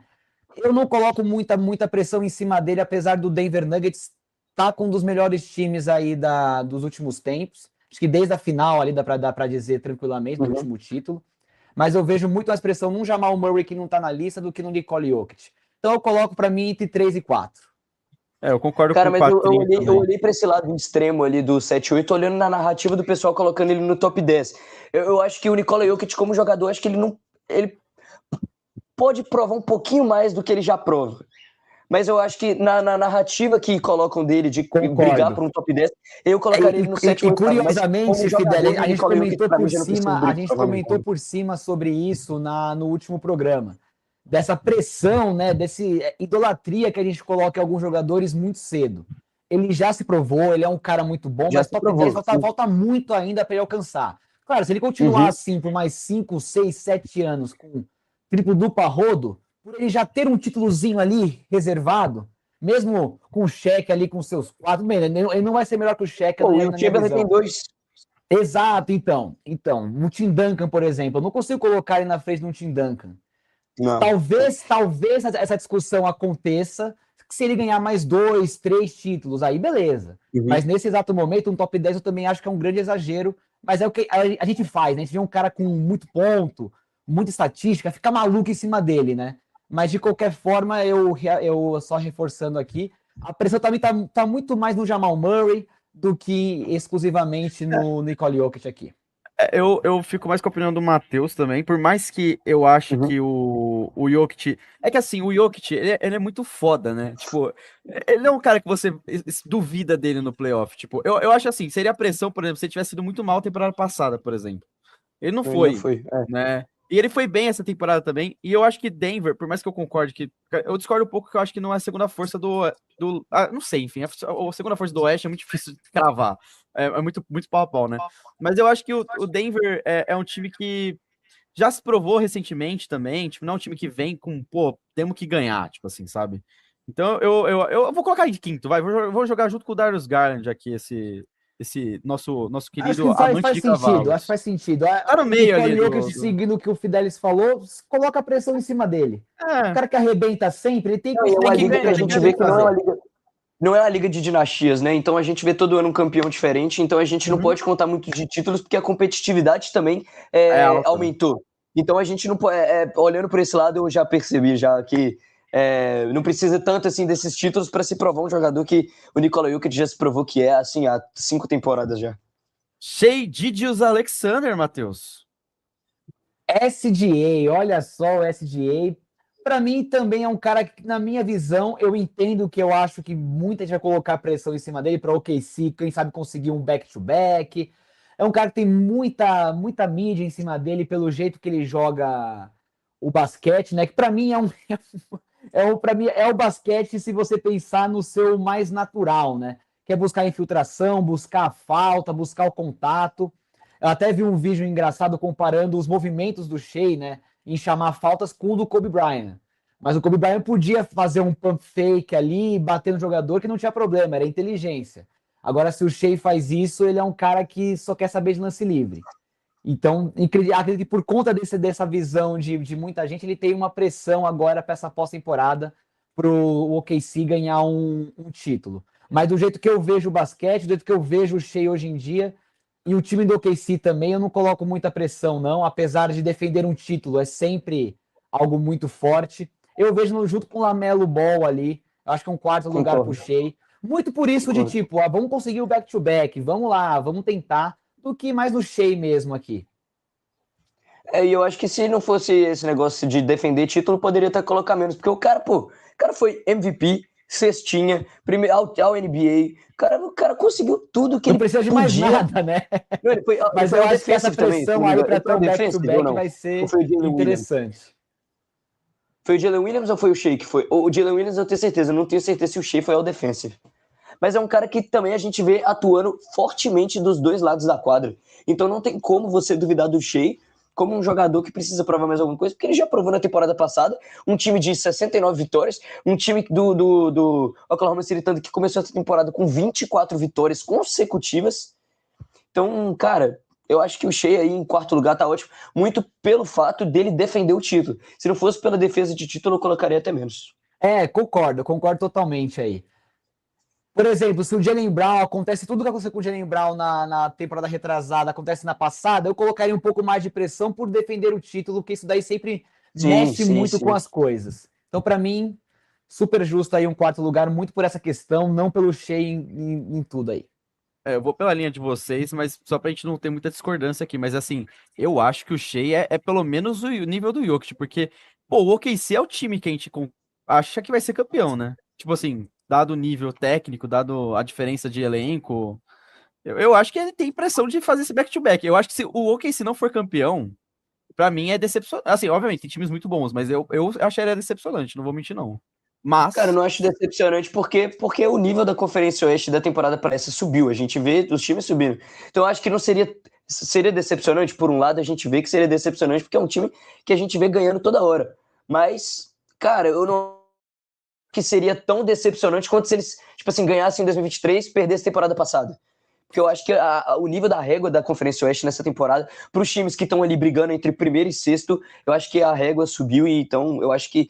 eu não coloco muita pressão em cima dele, apesar do Denver Nuggets estar com um dos melhores times aí dos últimos tempos. Acho que desde a final ali dá para dizer tranquilamente, do último título. Mas eu vejo muito mais pressão num Jamal Murray que não está na lista do que no Nikola Jokic. Então eu coloco para mim entre 3 e 4. Eu concordo com o Cara, mas eu olhei para esse lado extremo ali do 7-8, olhando na narrativa do pessoal colocando ele no top 10. Eu acho que o Nikola Jokic, como jogador, acho que ele pode provar um pouquinho mais do que ele já prova. Mas eu acho que na narrativa que colocam dele de brigar por um top 10, eu colocaria ele no 7-8. E curiosamente, Fidel, a gente comentou por cima sobre isso no último programa. Dessa pressão, né, desse idolatria que a gente coloca em alguns jogadores muito cedo. Ele já se provou, ele é um cara muito bom, mas top 10 falta muito ainda para ele alcançar. Claro, se ele continuar assim por mais 5, 6, 7 anos, com triplo-duplo a rodo, por ele já ter um títulozinho ali reservado, mesmo com o Shaq ali com seus 4, bem, ele não vai ser melhor que o Shaq Pô, o na Will minha Chamberlain visão. tem 2. Exato, então, o Tim Duncan, por exemplo, eu não consigo colocar ele na frente de um Tim Duncan. Não. Talvez essa discussão aconteça se ele ganhar mais 2, 3 títulos, aí beleza. Mas nesse exato momento, um top 10 eu também acho que é um grande exagero, mas é o que a gente faz, né? A gente vê um cara com muito ponto, muita estatística, fica maluco em cima dele, né? Mas de qualquer forma, eu só reforçando aqui, a pressão também tá muito mais no Jamal Murray do que exclusivamente no Nikola Jokic aqui. Eu fico mais com a opinião do Matheus também, por mais que eu acho que o Jokic... É que assim, o Jokic, ele é muito foda, né? Tipo, ele é um cara que você duvida dele no playoff. Tipo, eu acho assim, seria pressão, por exemplo, se ele tivesse sido muito mal a temporada passada, por exemplo. Ele não foi, né? E ele foi bem essa temporada também. E eu acho que Denver, por mais que eu concorde que... Eu discordo um pouco que eu acho que não é a segunda força não sei, enfim. A segunda força do Oeste é muito difícil de cravar. É muito, muito pau a pau, né? Mas eu acho que o Denver é um time que já se provou recentemente também. Tipo, não é um time que vem com, pô, temos que ganhar, tipo assim, sabe? Então eu vou colocar em quinto, vai. Vou jogar junto com o Darius Garland aqui, esse nosso querido amante de cavalos. Acho que faz sentido. Tá no meio ali Jokic, seguindo o que o Fidelis falou, coloca a pressão em cima dele. O cara que arrebenta sempre, ele tem que... É uma liga que a gente vê que não é uma liga... Não é uma liga de dinastias, né? Então a gente vê todo ano um campeão diferente, então a gente não pode contar muito de títulos, porque a competitividade também aumentou. Então a gente não pode... olhando por esse lado, eu já percebi já que não precisa tanto assim desses títulos para se provar um jogador que o Nikola Jokic já se provou que é assim há 5 temporadas já. Shai Gilgeous-Alexander, Matheus. SGA, olha só o SGA. Para mim também é um cara que, na minha visão, eu entendo que eu acho que muita gente vai colocar pressão em cima dele para o OKC, quem sabe conseguir um back-to-back. É um cara que tem muita mídia em cima dele pelo jeito que ele joga o basquete, né? Que para mim para mim é o basquete se você pensar no seu mais natural, né? Que é buscar a infiltração, buscar a falta, buscar o contato. Eu até vi um vídeo engraçado comparando os movimentos do Shai, né? Em chamar faltas com o do Kobe Bryant. Mas o Kobe Bryant podia fazer um pump fake ali, bater no jogador, que não tinha problema, era inteligência. Agora, se o Shai faz isso, ele é um cara que só quer saber de lance livre. Então, acredito que por conta dessa visão de muita gente, ele tem uma pressão agora para essa pós-temporada para o OKC ganhar um título. Mas do jeito que eu vejo o basquete, do jeito que eu vejo o Shai hoje em dia, e o time do OKC também, eu não coloco muita pressão, não. Apesar de defender um título, é sempre algo muito forte. Eu vejo junto com o Lamelo Ball ali, acho que é um quarto lugar pro Shai. Muito por isso de tipo, vamos conseguir o back-to-back, vamos lá, vamos tentar, do que mais no Shai mesmo aqui. E eu acho que se não fosse esse negócio de defender título, poderia até colocar menos, porque o cara foi MVP, cestinha, primeiro ao NBA, o cara conseguiu tudo que não ele precisa de mais nada, né? Não, mas eu acho que essa pressão também, aí para ter um back-to-back vai ser interessante. Foi o Jalen Williams ou foi o Shai que foi? O Jalen Williams eu tenho certeza, eu não tenho certeza se o Shai foi ao defensive. Mas é um cara que também a gente vê atuando fortemente dos dois lados da quadra. Então não tem como você duvidar do Shai como um jogador que precisa provar mais alguma coisa, porque ele já provou na temporada passada, um time de 69 vitórias, um time do Oklahoma City Thunder que começou essa temporada com 24 vitórias consecutivas. Então, cara, eu acho que o Shai aí em quarto lugar tá ótimo, muito pelo fato dele defender o título. Se não fosse pela defesa de título, eu colocaria até menos. Concordo totalmente aí. Por exemplo, se o Jaylen Brown, acontece tudo que aconteceu com o Jaylen Brown na temporada retrasada, acontece na passada, eu colocaria um pouco mais de pressão por defender o título, porque isso daí sempre mexe muito com as coisas. Então, para mim, super justo aí um quarto lugar, muito por essa questão, não pelo Shai em tudo aí. Eu vou pela linha de vocês, mas só pra gente não ter muita discordância aqui, mas assim, eu acho que o Shai é pelo menos o nível do Jokic, porque, pô, o OKC é o time que a gente acha que vai ser campeão, né? Tipo assim, dado o nível técnico, dado a diferença de elenco, eu acho que ele tem pressão de fazer esse back-to-back. Eu acho que se o OKC não for campeão, pra mim é decepcionante. Assim, obviamente, tem times muito bons, mas eu acharia decepcionante, não vou mentir, não. Mas... Cara, eu não acho decepcionante porque o nível da Conferência Oeste da temporada parece subiu. A gente vê os times subindo. Então eu acho que não seria decepcionante. Por um lado, a gente vê que seria decepcionante porque é um time que a gente vê ganhando toda hora. Mas Cara, eu não que seria tão decepcionante quanto se eles, tipo assim, ganhassem em 2023 e perdessem a temporada passada. Porque eu acho que o nível da régua da Conferência Oeste nessa temporada, para os times que estão ali brigando entre primeiro e sexto, eu acho que a régua subiu e então eu acho que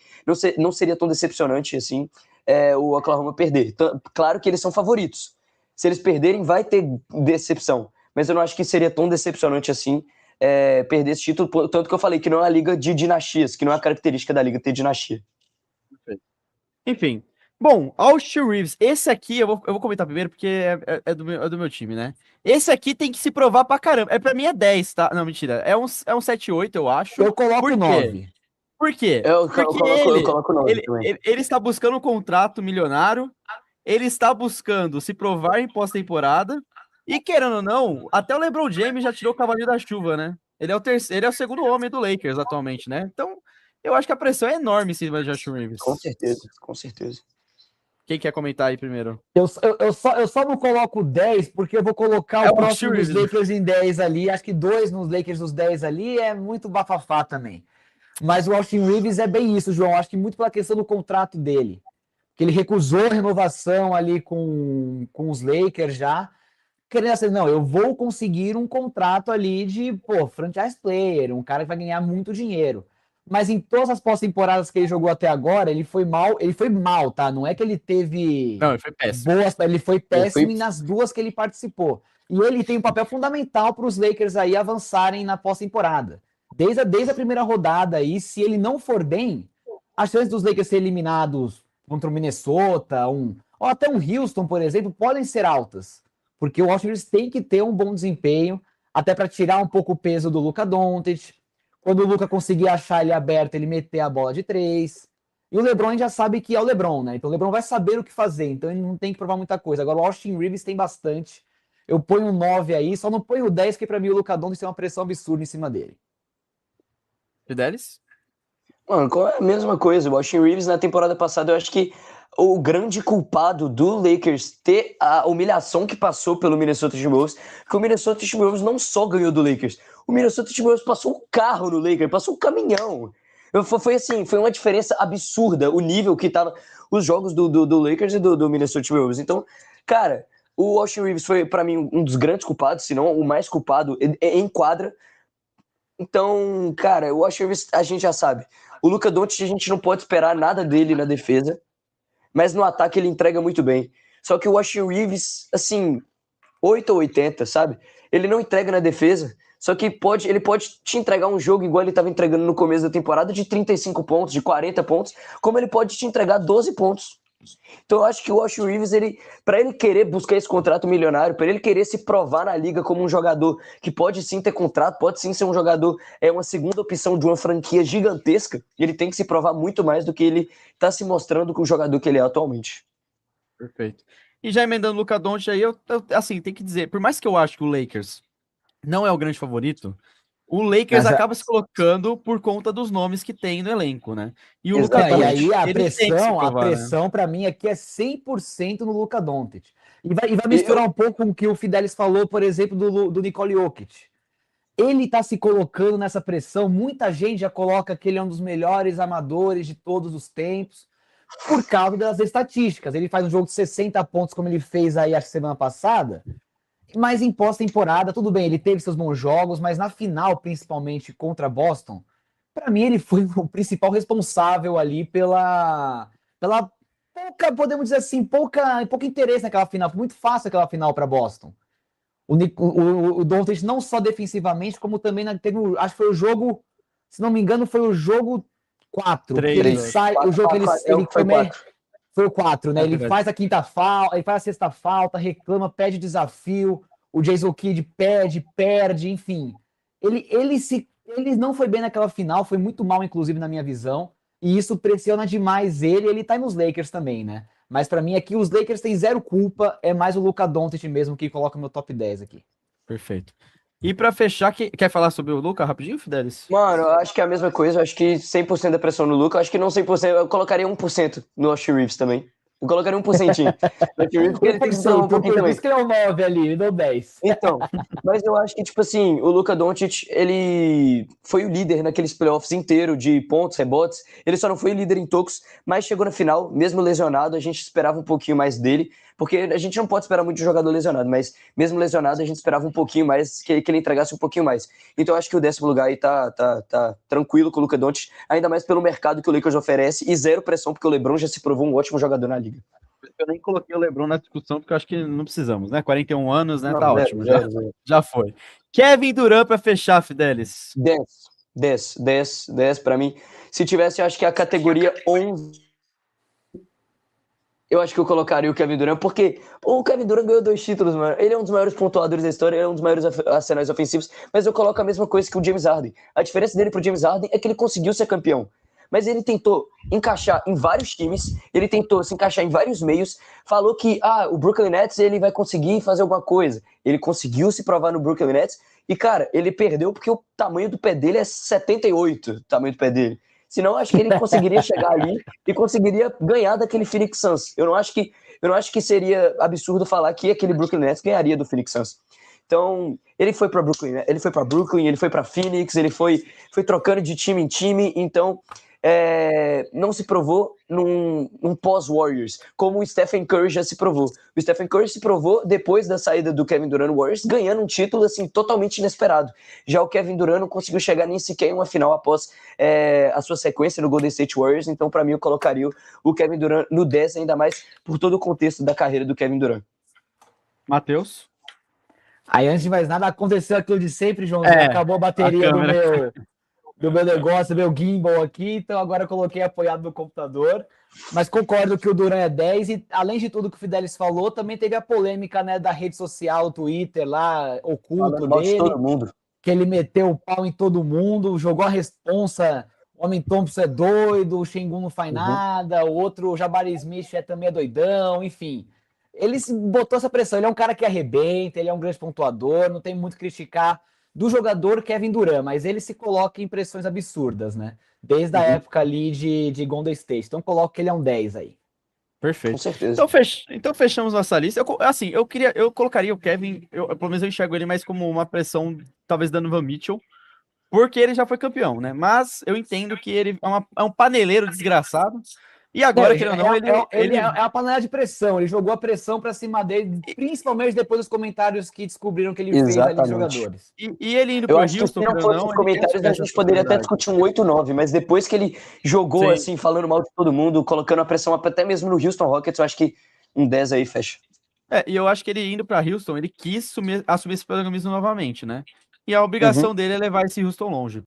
não seria tão decepcionante assim o Oklahoma perder. Claro que eles são favoritos. Se eles perderem, vai ter decepção. Mas eu não acho que seria tão decepcionante assim perder esse título, tanto que eu falei que não é uma liga de dinastias, que não é a característica da liga ter dinastia. Enfim. Bom, Austin Reeves, esse aqui eu vou comentar primeiro porque é do meu time, né? Esse aqui tem que se provar pra caramba. Pra mim é 10, tá? Não, mentira. É um 7-8, eu acho. Eu coloco Por quê? 9. Por quê? Eu Porque coloco 9 também. ele está buscando um contrato milionário, ele está buscando se provar em pós-temporada, e querendo ou não, até o LeBron James já tirou o cavalinho da chuva, né? Ele é o segundo homem do Lakers atualmente, né? Então, eu acho que a pressão é enorme em cima de Austin Reeves. Com certeza, com certeza. Quem quer comentar aí primeiro? Eu só não coloco 10 porque eu vou colocar o próximo dos Austin Reeves. Lakers em 10 ali. Acho que 2 nos Lakers dos 10 ali é muito bafafá também. Mas o Austin Reeves é bem isso, João. Acho que muito pela questão do contrato dele. Que ele recusou a renovação ali com os Lakers já. Querendo assim, não, eu vou conseguir um contrato ali de, franchise player, um cara que vai ganhar muito dinheiro. Mas em todas as pós-temporadas que ele jogou até agora, ele foi mal, tá? Não é que ele teve Não, ele foi péssimo. ele foi péssimo nas duas que ele participou. E ele tem um papel fundamental para os Lakers aí avançarem na pós-temporada. Desde a primeira rodada aí, se ele não for bem, as chances dos Lakers serem eliminados contra o Minnesota, ou até um Houston, por exemplo, podem ser altas. Porque o Austin Reeves tem que ter um bom desempenho, até para tirar um pouco o peso do Luka Doncic. Quando o Luka conseguir achar ele aberto, ele meter a bola de 3. E o LeBron já sabe que é o LeBron, né? Então o LeBron vai saber o que fazer, então ele não tem que provar muita coisa. Agora o Austin Reeves tem bastante. Eu ponho um 9 aí, só não ponho o 10, porque para mim o Luka Doncic tem uma pressão absurda em cima dele. Fidelis? Mano, é a mesma coisa. O Austin Reeves na temporada passada, eu acho que o grande culpado do Lakers ter a humilhação que passou pelo Minnesota Timberwolves, que o Minnesota Timberwolves não só ganhou do Lakers, o Minnesota Timberwolves passou um carro no Lakers, passou um caminhão. Foi assim, foi uma diferença absurda o nível que tava os jogos do Lakers e do Minnesota Timberwolves. Então, cara, o Austin Reeves foi pra mim um dos grandes culpados, se não o mais culpado em quadra. Então, cara, o Austin Reeves a gente já sabe. O Luka Doncic a gente não pode esperar nada dele na defesa, mas no ataque ele entrega muito bem. Só que o Austin Reeves, assim, 8 ou 80, sabe? Ele não entrega na defesa, só que ele pode te entregar um jogo igual ele estava entregando no começo da temporada, de 35 pontos, de 40 pontos, como ele pode te entregar 12 pontos. Então eu acho que o Austin Reeves, para ele querer buscar esse contrato milionário, para ele querer se provar na liga como um jogador que pode sim ter contrato, pode sim ser um jogador, uma segunda opção de uma franquia gigantesca, ele tem que se provar muito mais do que ele está se mostrando com o jogador que ele é atualmente. Perfeito. E já emendando o Luka Doncic aí, eu assim, tem que dizer, por mais que eu acho que o Lakers não é o grande favorito, o Lakers acaba se colocando por conta dos nomes que tem no elenco, né? E o Luka Doncic, e aí a provar, pressão né? para mim aqui é 100% no Luka Doncic. E vai misturar um pouco com o que o Fidelis falou, por exemplo, do Nikola Jokic. Ele está se colocando nessa pressão, muita gente já coloca que ele é um dos melhores armadores de todos os tempos, por causa das estatísticas. Ele faz um jogo de 60 pontos, como ele fez aí a semana passada, mas em pós-temporada, tudo bem, ele teve seus bons jogos, mas na final, principalmente contra Boston, para mim ele foi o principal responsável ali pela pouca, podemos dizer assim, pouco interesse naquela final. Foi muito fácil aquela final para Boston. O Doncic não só defensivamente, como também teve, acho que foi o jogo, se não me engano, foi o jogo 4, que ele sai, o jogo que ele foi o 4, né? Ele faz a quinta falta, ele faz a sexta falta, reclama, pede desafio, o Jason Kidd perde, enfim. Ele não foi bem naquela final, foi muito mal, inclusive, na minha visão, e isso pressiona demais ele tá nos Lakers também, né? Mas pra mim aqui os Lakers têm zero culpa, é mais o Luka Doncic mesmo que coloca o meu top 10 aqui. Perfeito. E pra fechar, quer falar sobre o Luka rapidinho, Fidelis? Mano, eu acho que é a mesma coisa, eu acho que 100% da pressão no Luka, eu acho que não 100%, eu colocaria 1% no Austin Reeves também. Eu colocaria 1%. Porque ele tem que se provar um pouquinho Por também. isso que ele é um 9 ali, me deu 10. Então, mas eu acho que, tipo assim, o Luka Doncic, ele foi o líder naqueles playoffs inteiro de pontos, rebotes. Ele só não foi líder em tocos, mas chegou na final, mesmo lesionado, a gente esperava um pouquinho mais dele, porque a gente não pode esperar muito de jogador lesionado, mas mesmo lesionado, a gente esperava um pouquinho mais, que ele entregasse um pouquinho mais. Então eu acho que o 10º lugar aí tá tranquilo com o Luka Doncic, ainda mais pelo mercado que o Lakers oferece, e zero pressão, porque o LeBron já se provou um ótimo jogador na liga. Eu nem coloquei o LeBron na discussão, porque eu acho que não precisamos, né? 41 anos, né? Não, Tá zero, ótimo, zero. já foi. Kevin Durant pra fechar, Fidelis. 10 pra mim. Se tivesse, eu acho que a categoria 11, eu acho que eu colocaria o Kevin Durant, porque o Kevin Durant ganhou 2 títulos, mano. Ele é um dos maiores pontuadores da história, ele é um dos maiores arsenais ofensivos, mas eu coloco a mesma coisa que o James Harden. A diferença dele pro James Harden é que ele conseguiu ser campeão. Mas ele tentou encaixar em vários times, ele tentou se encaixar em vários meios, falou que o Brooklyn Nets ele vai conseguir fazer alguma coisa. Ele conseguiu se provar no Brooklyn Nets e, cara, ele perdeu porque o tamanho do pé dele é 78, o tamanho do pé dele. Senão, acho que ele conseguiria chegar ali e conseguiria ganhar daquele Phoenix Suns. Eu não acho que seria absurdo falar que aquele Brooklyn Nets ganharia do Phoenix Suns. Então, ele foi para Brooklyn, ele foi para Phoenix, ele foi trocando de time em time, então não se provou num pós-Warriors, como o Stephen Curry já se provou. O Stephen Curry se provou depois da saída do Kevin Durant no Warriors, ganhando um título assim totalmente inesperado. Já o Kevin Durant não conseguiu chegar nem sequer em uma final após a sua sequência no Golden State Warriors, então para mim eu colocaria o Kevin Durant no 10, ainda mais por todo o contexto da carreira do Kevin Durant. Matheus? Aí, antes de mais nada, aconteceu aquilo de sempre, Joãozinho. Acabou a bateria do meu negócio, do meu gimbal aqui, então agora eu coloquei apoiado no computador. Mas concordo que o Durant é 10, e além de tudo que o Fidelis falou, também teve a polêmica, né, da rede social, o Twitter lá, oculto dele, todo mundo. que ele meteu o pau em todo mundo, jogou a responsa, o Homem Thompson é doido, o Şengün não faz nada, o outro, o Jabari Smith, também é doidão, enfim. Ele botou essa pressão, ele é um cara que arrebenta, ele é um grande pontuador, não tem muito a criticar do jogador Kevin Durant, mas ele se coloca em pressões absurdas, né? Desde a época ali de Golden State. Então coloco que ele é um 10 aí. Perfeito. Com certeza. Então fechamos nossa lista. Eu colocaria o Kevin, pelo menos eu enxergo ele mais como uma pressão, talvez dando Van Mitchell, porque ele já foi campeão, né? Mas eu entendo que ele é um paneleiro desgraçado. E agora, querendo ou não, ele é uma panela de pressão. Ele jogou a pressão pra cima dele, principalmente depois dos comentários que descobriram que ele fez ali de jogadores. E ele indo Eu pro acho que Houston, se não fosse os comentários, a gente poderia até discutir um 8-9, mas depois que ele jogou assim, falando mal de todo mundo, colocando a pressão até mesmo no Houston Rockets, eu acho que um 10 aí fecha. E eu acho que ele indo pra Houston, ele quis assumir esse protagonismo novamente, né? E a obrigação dele é levar esse Houston longe.